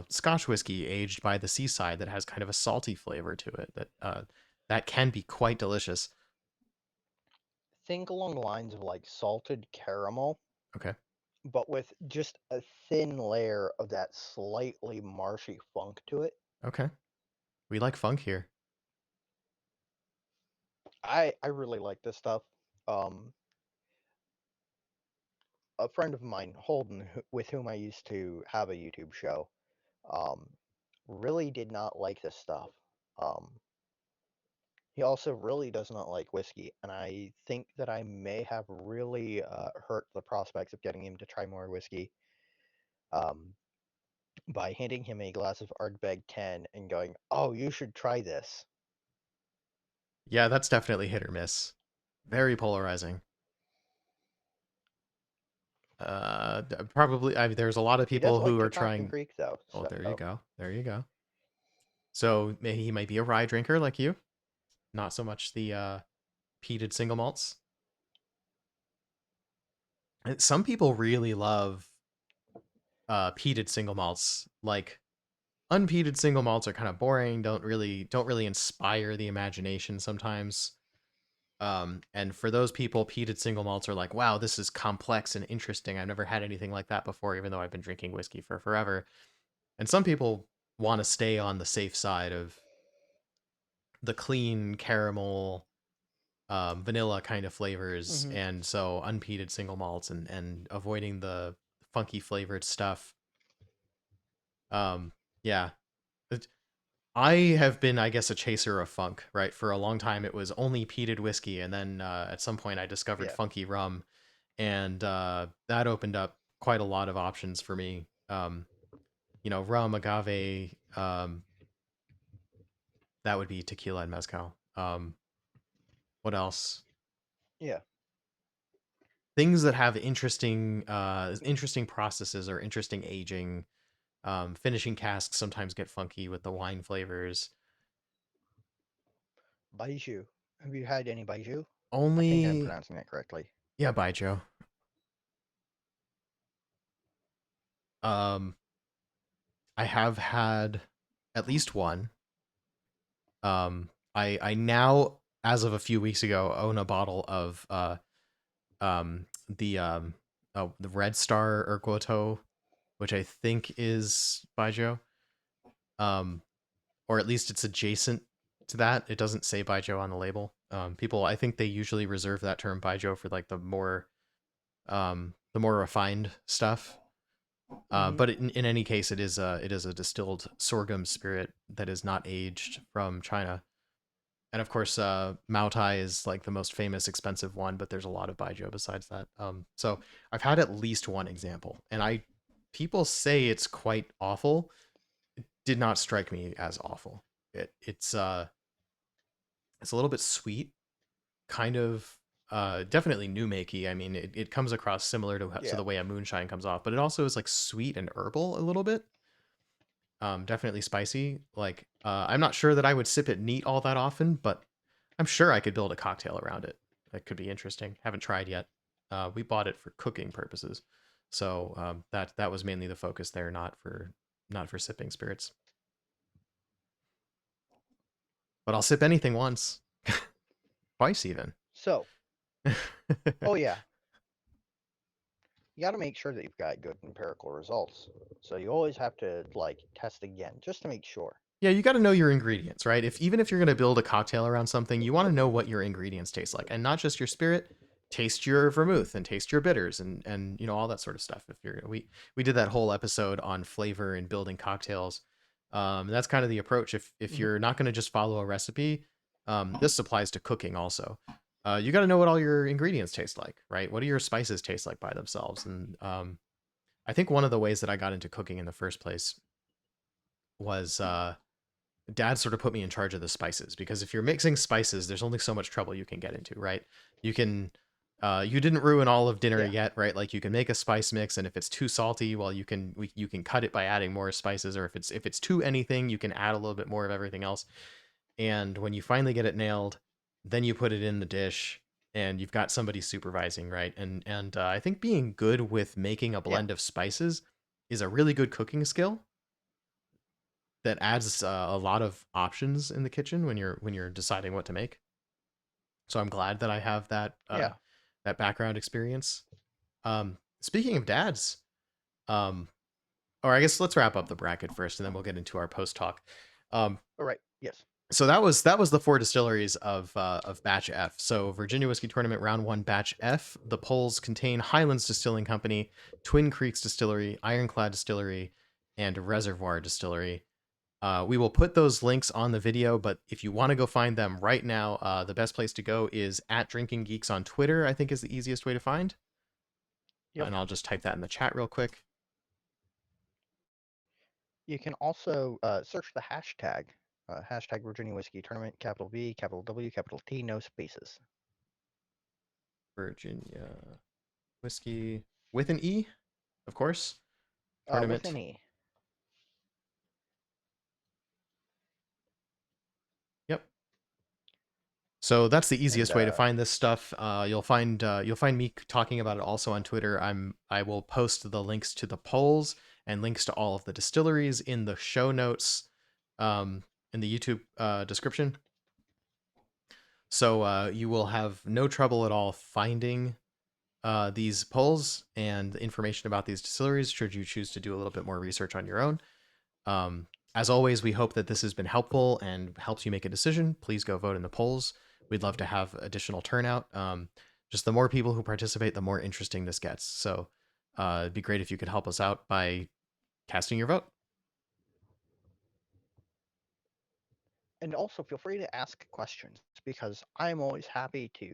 Scotch whiskey aged by the seaside that has kind of a salty flavor to it that can be quite delicious. Think along the lines of like salted caramel, Okay. but with just a thin layer of that slightly marshy funk to it. Okay. We like funk here. I really like this stuff. Um, a friend of mine, Holden, with whom I used to have a YouTube show, um, really did not like this stuff. Um, he also really does not like whiskey, and I think that I may have really hurt the prospects of getting him to try more whiskey um, by handing him a glass of Ardbeg 10 and going, "Oh, you should try this." Yeah, that's definitely hit or miss. Very polarizing. Probably. There's a lot of He does people like who are Kentucky trying. Creek, though, Oh, so there you go. There you go. So he might be a rye drinker like you, not so much the peated single malts. And some people really love peated single malts. Like unpeated single malts are kind of boring. Don't really inspire the imagination sometimes. And for those people, peated single malts are like, wow, this is complex and interesting. I've never had anything like that before, even though I've been drinking whiskey for forever. And some people want to stay on the safe side of the clean caramel, vanilla kind of flavors, hmm and so unpeated single malts and avoiding the funky flavored stuff. Um, yeah, I have been, I guess, a chaser of funk, right? For a long time, it was only peated whiskey, and then at some point, I discovered yeah. funky rum, and that opened up quite a lot of options for me. Rum, agave, that would be tequila and mezcal. What else? Yeah. Things that have interesting processes or interesting aging. Finishing casks sometimes get funky with the wine flavors. Baijiu. Have you had any Baijiu? I think I'm Only, pronouncing that correctly. yeah, Baijiu. Um, I have had at least one. I now, as of a few weeks ago, own a bottle of um the um the Red Star Urquioto, which I think is Baijiu. Um, or at least it's adjacent to that. It doesn't say Baijiu on the label. People, I think they usually reserve that term Baijiu for like the more refined stuff. hmm But in any case, it is a distilled sorghum spirit that is not aged from China. And of course, Maotai is like the most famous, expensive one, but there's a lot of Baijiu besides that. So I've had at least one example, and people say it's quite awful. It did not strike me as awful. It's a little bit sweet, kind of definitely new makey. I mean, it comes across similar to Yeah. the way a moonshine comes off, but it also is like sweet and herbal a little bit. Definitely spicy. Like I'm not sure that I would sip it neat all that often, but I'm sure I could build a cocktail around it. That could be interesting. Haven't tried yet. We bought it for cooking purposes, so that was mainly the focus there, not for sipping spirits. But I'll sip anything once, twice even. So, oh yeah, you got to make sure that you've got good empirical results. So you always have to like test again just to make sure. Yeah, you got to know your ingredients, right? If even if you're going to build a cocktail around something, you want to know what your ingredients taste like, and not just your spirit. Taste your vermouth and taste your bitters and all that sort of stuff. If you're we did that whole episode on flavor and building cocktails. That's kind of the approach. If hmm you're not going to just follow a recipe, this applies to cooking also. You got to know what all your ingredients taste like, right? What do your spices taste like by themselves? And I think one of the ways that I got into cooking in the first place was dad sort of put me in charge of the spices, because if you're mixing spices, there's only so much trouble you can get into, right? You can you didn't ruin all of dinner Yeah. yet, right? Like you can make a spice mix, and if it's too salty, well, you can cut it by adding more spices, or if it's too anything, you can add a little bit more of everything else. And when you finally get it nailed, then you put it in the dish, and you've got somebody supervising, right? And I think being good with making a Yeah. blend of spices is a really good cooking skill that adds a lot of options in the kitchen when you're deciding what to make. So I'm glad that I have Yeah. that background experience. Speaking of dads, um, or I guess let's wrap up the bracket first, and then we'll get into our post talk. Um, All right. Yes. So that was the four distilleries of Batch F. So Virginia Whiskey Tournament Round One Batch F. The polls contain Highlands Distilling Company, Twin Creeks Distillery, Ironclad Distillery, and Reservoir Distillery. We will put those links on the video, but if you want to go find them right now, the best place to go is at Drinking Geeks on Twitter. I think is the easiest way to find. Yep. And I'll just type that in the chat real quick. You can also search the hashtag Virginia Whiskey Tournament, capital V, capital W, capital T, no spaces. Virginia Whiskey with an E, of course. With an Tournament. E. Yep. So that's the And easiest way to find this stuff. You'll find me talking about it also on Twitter. I will post the links to the polls and links to all of the distilleries in the show notes, in the YouTube description. So you will have no trouble at all finding these polls and information about these distilleries should you choose to do a little bit more research on your own. As always, we hope that this has been helpful and helps you make a decision. Please go vote in the polls. We'd love to have additional turnout. Just the more people who participate, the more interesting this gets. So it'd be great if you could help us out by casting your vote. And also feel free to ask questions because I'm always happy to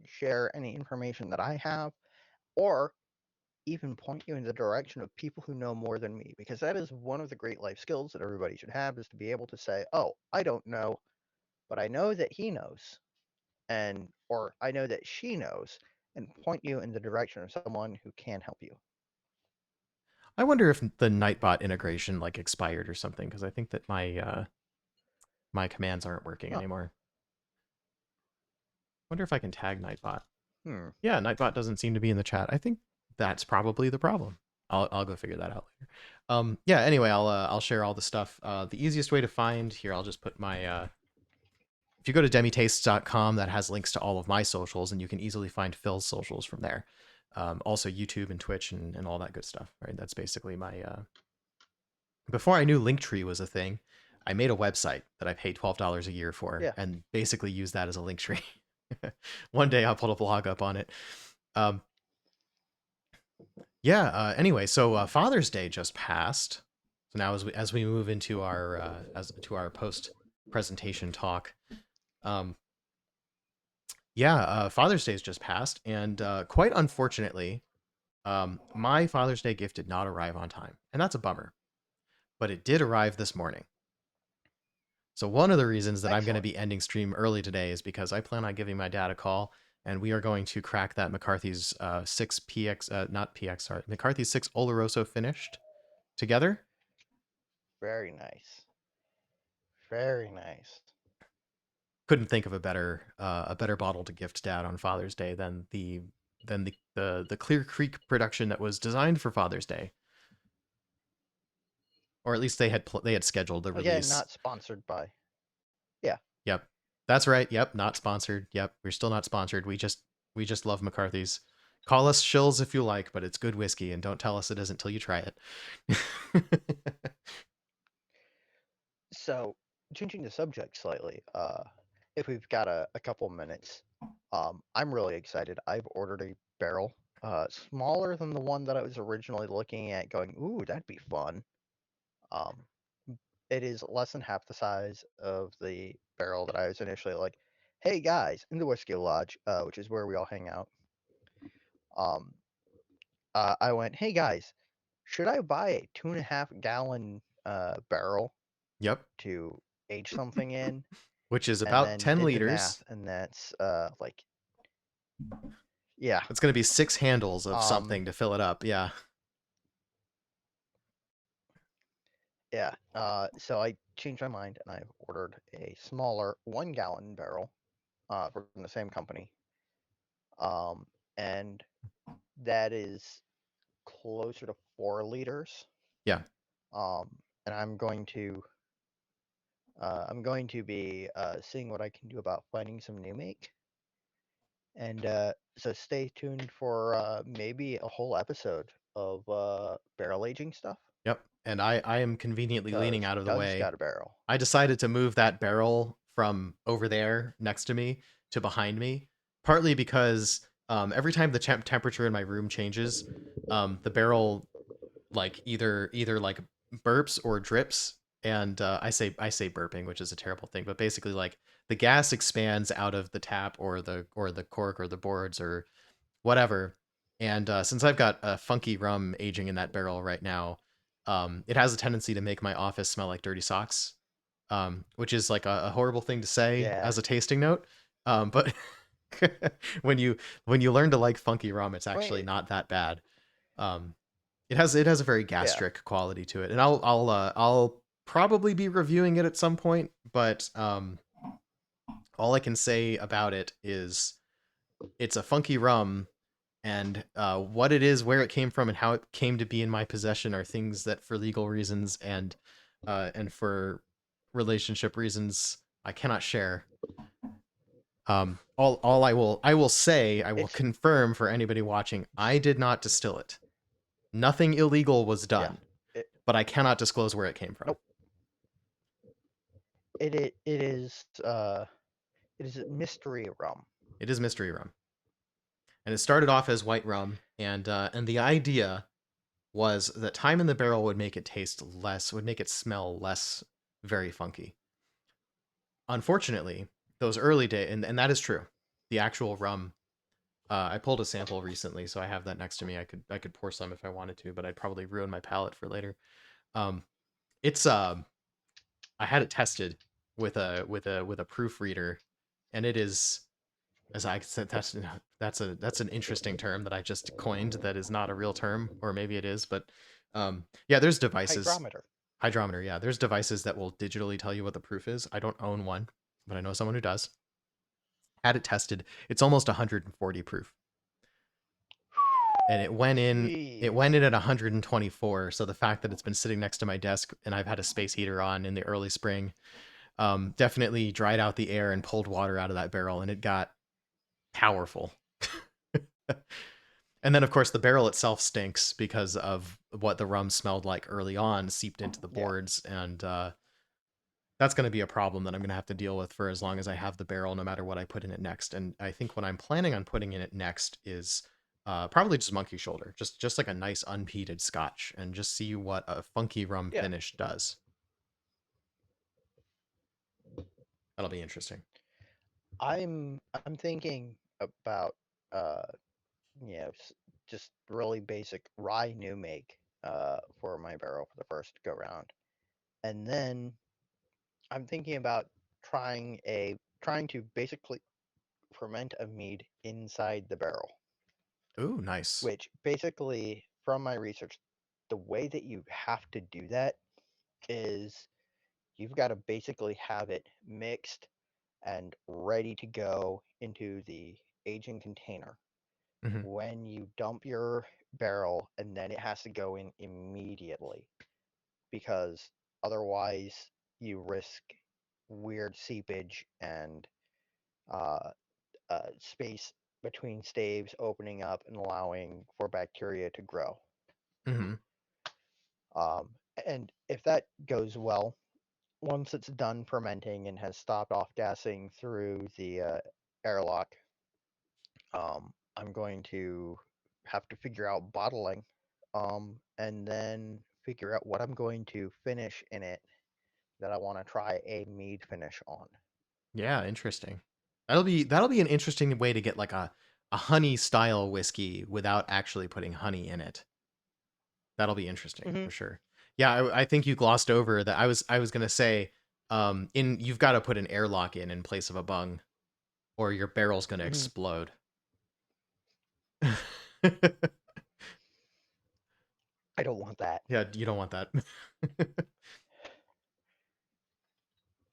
share any information that I have or even point you in the direction of people who know more than me because that is one of the great life skills that everybody should have is to be able to say, "Oh, I don't know, but I know that he knows." And or I know that she knows and point you in the direction of someone who can help you. I wonder if the Nightbot integration like expired or something because I think that my commands aren't working Huh. anymore. Wonder if I can tag Nightbot. Hmm. Yeah, Nightbot doesn't seem to be in the chat. I think that's probably the problem. I'll go figure that out later. Yeah. Anyway, I'll share all the stuff. The easiest way to find here, I'll just put my. If you go to DemiTastes.com, that has links to all of my socials, and you can easily find Phil's socials from there. Also YouTube and Twitch and all that good stuff. Right. That's basically my. Before I knew Linktree was a thing, I made a website that I pay $12 a year for, Yeah. and basically use that as a Linktree. One day I'll put a blog up on it. Um, Yeah. Anyway, so Father's Day just passed. So now as we move into our as to our post presentation talk, um, yeah, Father's Day's just passed, and quite unfortunately, my Father's Day gift did not arrive on time, and that's a bummer. But it did arrive this morning. So one of the reasons that I'm going to Excellent. be ending stream early today is because I plan on giving my dad a call, and we are going to crack that McCarthy's 6 PX, not PX, sorry, McCarthy's 6 Oloroso finished together. Very nice. Very nice. Couldn't think of a better bottle to gift dad on Father's Day than the Clear Creek production that was designed for Father's Day, or at least they had scheduled the Again, release. not sponsored by. Yeah. Yep, that's right. Yep, not sponsored. Yep, we're still not sponsored. We just love McCarthy's. Call us shills if you like, but it's good whiskey, and don't tell us it isn't till you try it. So, changing the subject slightly, if we've got a couple minutes, I'm really excited. I've ordered a barrel, smaller than the one that I was originally looking at, going, ooh, that'd be fun. Um, it is less than half the size of the barrel that I was initially like, hey guys, in the Whiskey Lodge, which is where we all hang out. Um, I went, hey guys, should I buy a 2.5 gallon barrel Yep, to age something in? which is And about then 10 did the liters. math, and that's like, yeah. It's going to be 6 handles of Um, something to fill it up. Yeah. yeah. So I changed my mind and I've ordered a smaller 1 gallon barrel from the same company. Um, and that is closer to 4 liters. Yeah. Um, and I'm going to be seeing what I can do about finding some new make. And so stay tuned for maybe a whole episode of barrel aging stuff. Yep. And I am conveniently leaning because out of the Doug's way. got a barrel. I decided to move that barrel from over there next to me to behind me, partly because every time the temperature in my room changes, the barrel like either like burps or drips, and I say burping, which is a terrible thing, but basically like the gas expands out of the tap or the cork or the boards or whatever. And since I've got a funky rum aging in that barrel right now, it has a tendency to make my office smell like dirty socks, which is like a horrible thing to say Yeah, as a tasting note. But when you when you learn to like funky rum, it's I mean, actually not that bad. Um, it has a very yeah, gastric quality to it, and I'll probably be reviewing it at some point. But all I can say about it is it's a funky rum, and what it is, where it came from, and how it came to be in my possession are things that, for legal reasons and for relationship reasons, I cannot share. All I will say, I will it's confirm for anybody watching, I did not distill it. Nothing illegal was yeah. done, It, but I cannot disclose where it came from. nope. It is mystery rum. It is mystery rum, and it started off as white rum, and the idea was that time in the barrel would make it taste less, would make it smell less very funky. Unfortunately, those early days, and that is true. The actual rum, I pulled a sample recently, so I have that next to me. I could pour some if I wanted to, but I'd probably ruin my palate for later. Um, it's I had it tested with a proofreader, and it is, as I said, that's an interesting term that I just coined. That is not a real term, or maybe it is, but yeah, there's devices. Hydrometer. Hydrometer, yeah, there's devices that will digitally tell you what the proof is. I don't own one, but I know someone who does. Had it tested. It's almost 140 proof, and it Jeez. went in at 124. So the fact that it's been sitting next to my desk and I've had a space heater on in the early spring, definitely dried out the air and pulled water out of that barrel, and it got powerful. And then, of course, the barrel itself stinks because of what the rum smelled like early on, seeped into the Yeah. boards, and that's going to be a problem that I'm going to have to deal with for as long as I have the barrel, no matter what I put in it next. And I think what I'm planning on putting in it next is probably just monkey shoulder, just like a nice unpeated Scotch, and just see what a funky rum Yeah. finish does. That'll be interesting. I'm thinking about uh you know just really basic rye new make for my barrel for the first go round. And then I'm thinking about trying to basically ferment a mead inside the barrel, Ooh, nice. which basically from my research, the way that you have to do that is you've got to basically have it mixed and ready to go into the aging container Hmm. when you dump your barrel, and then it has to go in immediately because otherwise you risk weird seepage and uh, space between staves opening up and allowing for bacteria to grow. Hmm. Um, and if that goes well, once it's done fermenting and has stopped off gassing through the airlock, I'm going to have to figure out bottling, and then figure out what I'm going to finish in it that I want to try a mead finish on. Yeah, interesting. That'll be an interesting way to get like a honey style whiskey without actually putting honey in it. That'll be interesting Hmm. for sure. Yeah, I think you glossed over that. I was gonna say, in you've got to put an airlock in place of a bung, or your barrel's gonna Hmm. explode. I don't want that. Yeah, you don't want that.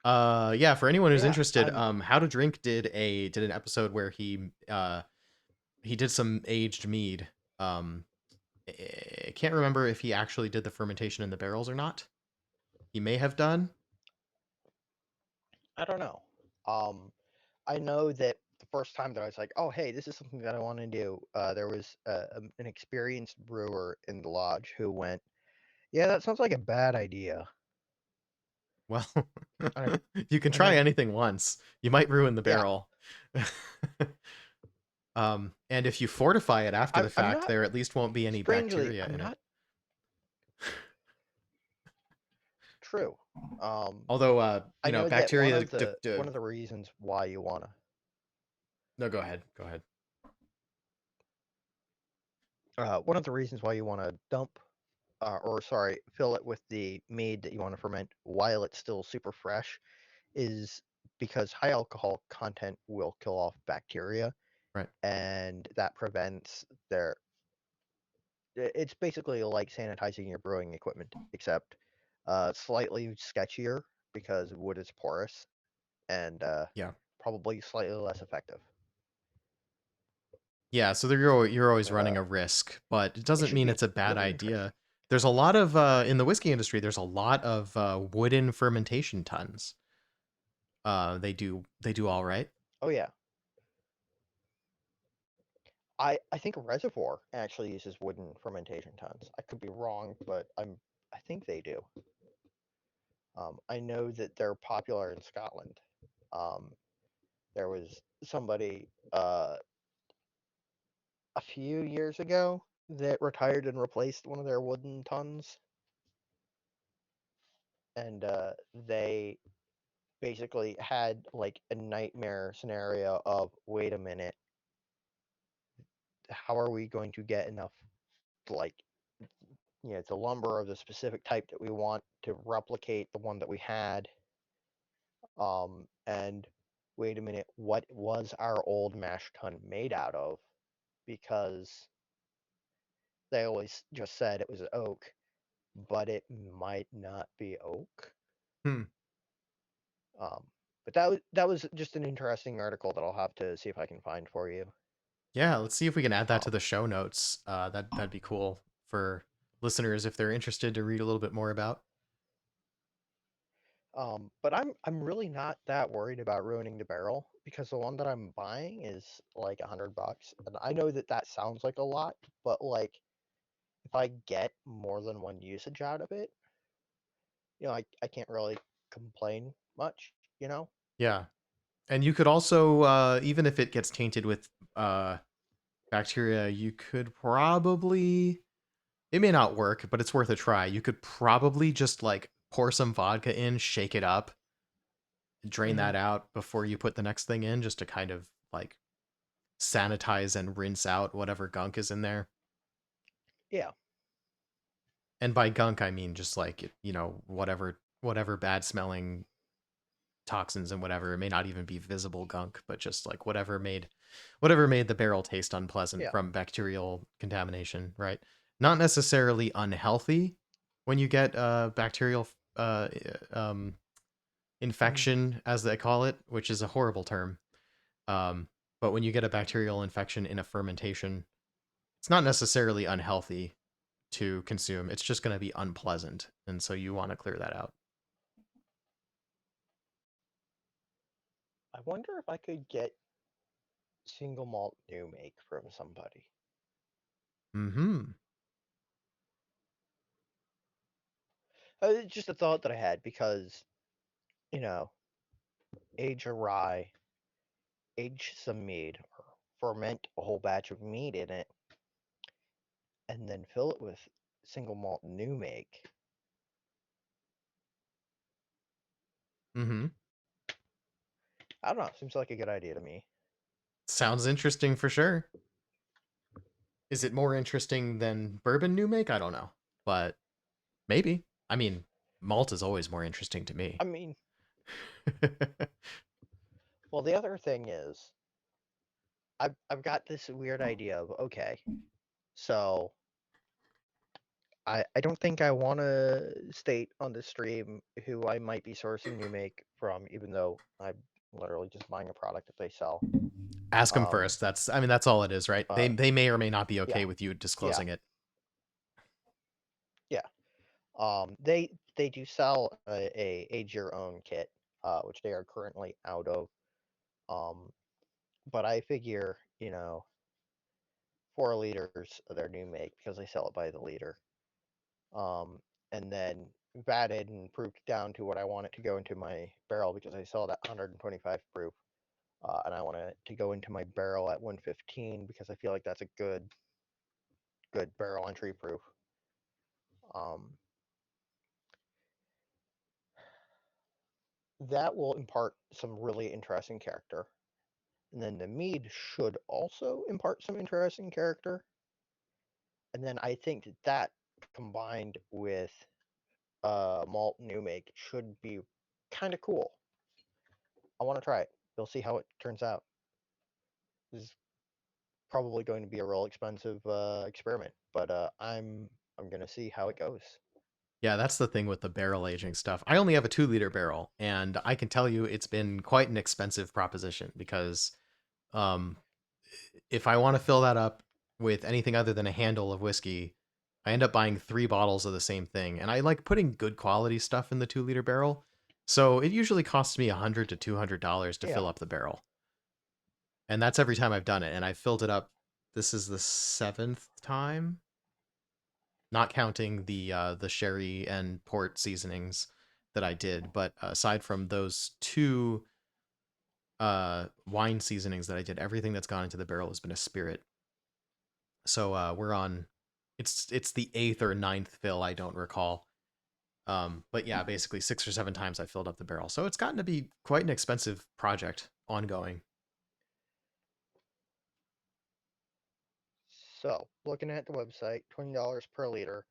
Yeah, for anyone who's Yeah, interested, I'm. How to Drink did an episode where he did some aged mead. Um, I can't remember if he actually did the fermentation in the barrels or not. He may have done. I don't know. Um, I know that the first time that I was like, "Oh, hey, this is something that I want to do," there was an experienced brewer in the lodge who went, Yeah, that sounds like a bad idea. Well, And I, you can I try mean, anything once. You might ruin the yeah, barrel. And if you fortify it after the I'm fact, not, there at least won't be any strangely, bacteria I'm in it. not true. Um, Although, I know that bacteria. one of the reasons why you wanna No, go ahead. Go ahead. one of the reasons why you wanna dump or sorry, fill it with the mead that you want to ferment while it's still super fresh is because high alcohol content will kill off bacteria, Right. and that prevents their. It's basically like sanitizing your brewing equipment, except slightly sketchier because wood is porous and Yeah. probably slightly less effective. Yeah. So you're always But running a risk, but it it doesn't should mean be it's a bad really idea. interesting. There's a lot of in the whiskey industry. There's a lot of wooden fermentation tons. They do all right. Oh yeah, I think a reservoir actually uses wooden fermentation tons. I could be wrong, but I think they do. I know that they're popular in Scotland. Um, there was somebody a few years ago that retired and replaced one of their wooden tons, and they basically had like a nightmare scenario of wait a minute, how are we going to get enough like the lumber of the specific type that we want to replicate the one that we had? And wait a minute, what was our old mash tun made out of? Because they always just said it was oak, but it might not be oak. Hmm. Um, but that was just an interesting article that I'll have to see if I can find for you. Yeah. Let's see if we can add that to Um, the show notes. That'd be cool for listeners if they're interested to read a little bit more about. but I'm really not that worried about ruining the barrel because the one that I'm buying is like $100, and I know that that sounds like a lot, but like if I get more than one usage out of it, I can't really complain much, you know? Yeah. And you could also, even if it gets tainted with bacteria, you could probably. It may not work, but it's worth a try. You could probably just like pour some vodka in, shake it up, drain Hmm. that out before you put the next thing in, just to kind of like sanitize and rinse out whatever gunk is in there. Yeah, And by gunk, I mean just like whatever bad smelling toxins and whatever. It may not even be visible gunk, but just like whatever made the barrel taste unpleasant yeah. from bacterial contamination, right? Not necessarily unhealthy when you get bacterial um, Hmm. infection, as they call it, which is a horrible term. Um, but when you get a bacterial infection in a fermentation, it's not necessarily unhealthy to consume. It's just going to be unpleasant, and so you want to clear that out. I wonder if I could get single malt new make from somebody. Hmm. It's just a thought that I had because, you know, age a rye, age some mead, or ferment a whole batch of mead in it, and then fill it with single malt new make. Hmm. I don't know. Seems like a good idea to me. Sounds interesting for sure. Is it more interesting than bourbon new make? I don't know, but maybe. I mean, malt is always more interesting to me. I mean, well, the other thing is, I've got this weird idea of okay, so I don't think I want to state on the stream who I might be sourcing new make from, even though I'm literally just buying a product that they sell. Ask them Um, first. That's all it is, right? They uh, they may or may not be yeah, okay with you yeah, disclosing it. yeah. They do sell a age your own kit, which they are currently out of. Um, but I figure, 4 liters of their new make because they sell it by the liter. Um, and then vatted and proofed down to what I want it to go into my barrel because I saw that 125 proof, and I want it to go into my barrel at 115 because I feel like that's a good barrel entry proof. Um, that will impart some really interesting character. And then the mead should also impart some interesting character. And then I think that combined with malt new make should be kind of cool. I want to try it. We'll see how it turns out. This is probably going to be a real expensive experiment, but I'm gonna see how it goes. Yeah, that's the thing with the barrel aging stuff. I only have a 2 liter barrel, and I can tell you it's been quite an expensive proposition because um, if I want to fill that up with anything other than a handle of whiskey, I end up buying 3 bottles of the same thing. And I like putting good quality stuff in the 2 liter barrel. So it usually costs me $100 to $200 to Yeah, fill up the barrel. And that's every time I've done it. And I've filled it up. This is the 7th time, not counting the sherry and port seasonings that I did. But aside from those 2 wine seasonings that I did, everything that's gone into the barrel has been a spirit. So we're on it's the 8th or ninth fill, I don't recall. But yeah, basically 6 or 7 times I filled up the barrel. So it's gotten to be quite an expensive project ongoing. so looking at the website, $20 per liter.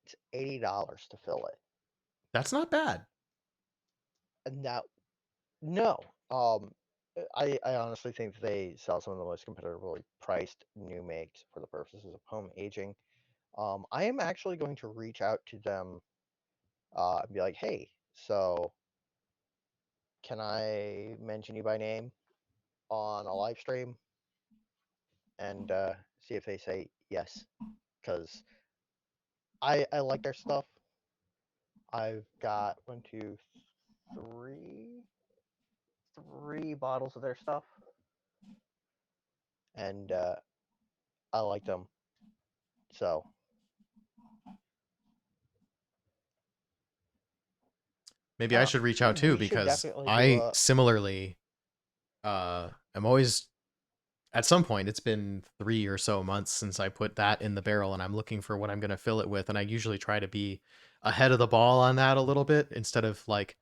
It's $80 to fill it, That's not bad. and that no. Um, I honestly think they sell some of the most competitively priced new makes for the purposes of home aging. I am actually going to reach out to them and be like, hey, so can I mention you by name on a live stream and see if they say yes? Because I like their stuff. I've got one, two, three bottles of their stuff, and I like them. So Maybe I should reach out too we should because definitely do I a similarly am always at some point it's been 3 or so months since I put that in the barrel and I'm looking for what I'm going to fill it with, and I usually try to be ahead of the ball on that a little bit instead of like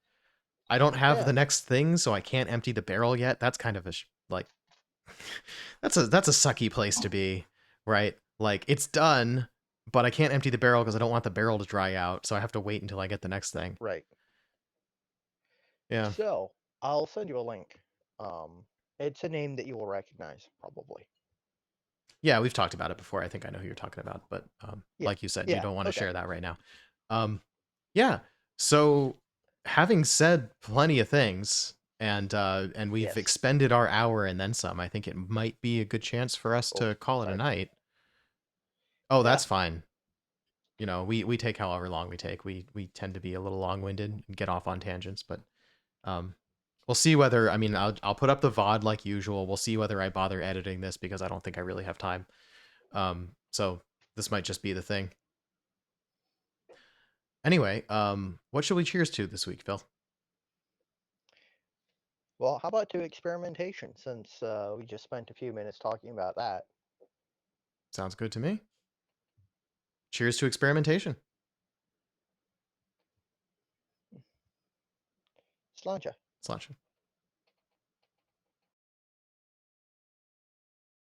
I don't have yeah, the next thing so I can't empty the barrel yet. That's kind of a like that's a sucky place to be, right? Like it's done, but I can't empty the barrel because I don't want the barrel to dry out, so I have to wait until I get the next thing. right. Yeah. So I'll send you a link. It's a name that you will recognize probably. Yeah, we've talked about it before. I think I know who you're talking about, but Yeah, like you said, you yeah, don't want to okay, share that right now. Um, yeah. So, having said plenty of things, and we've yes. expended our hour and then some, I think it might be a good chance for us Oh, to call it a sorry. night. Oh, Yeah, that's fine. You know, we take however long we take. We tend to be a little long-winded and get off on tangents, but um, we'll see whether I mean I'll put up the VOD like usual. We'll see whether I bother editing this because I don't think I really have time. So this might just be the thing. Anyway, what should we cheers to this week, Phil? well, how about to experimentation since we just spent a few minutes talking about that? Sounds good to me. Cheers to experimentation. Sláinte. Sláinte.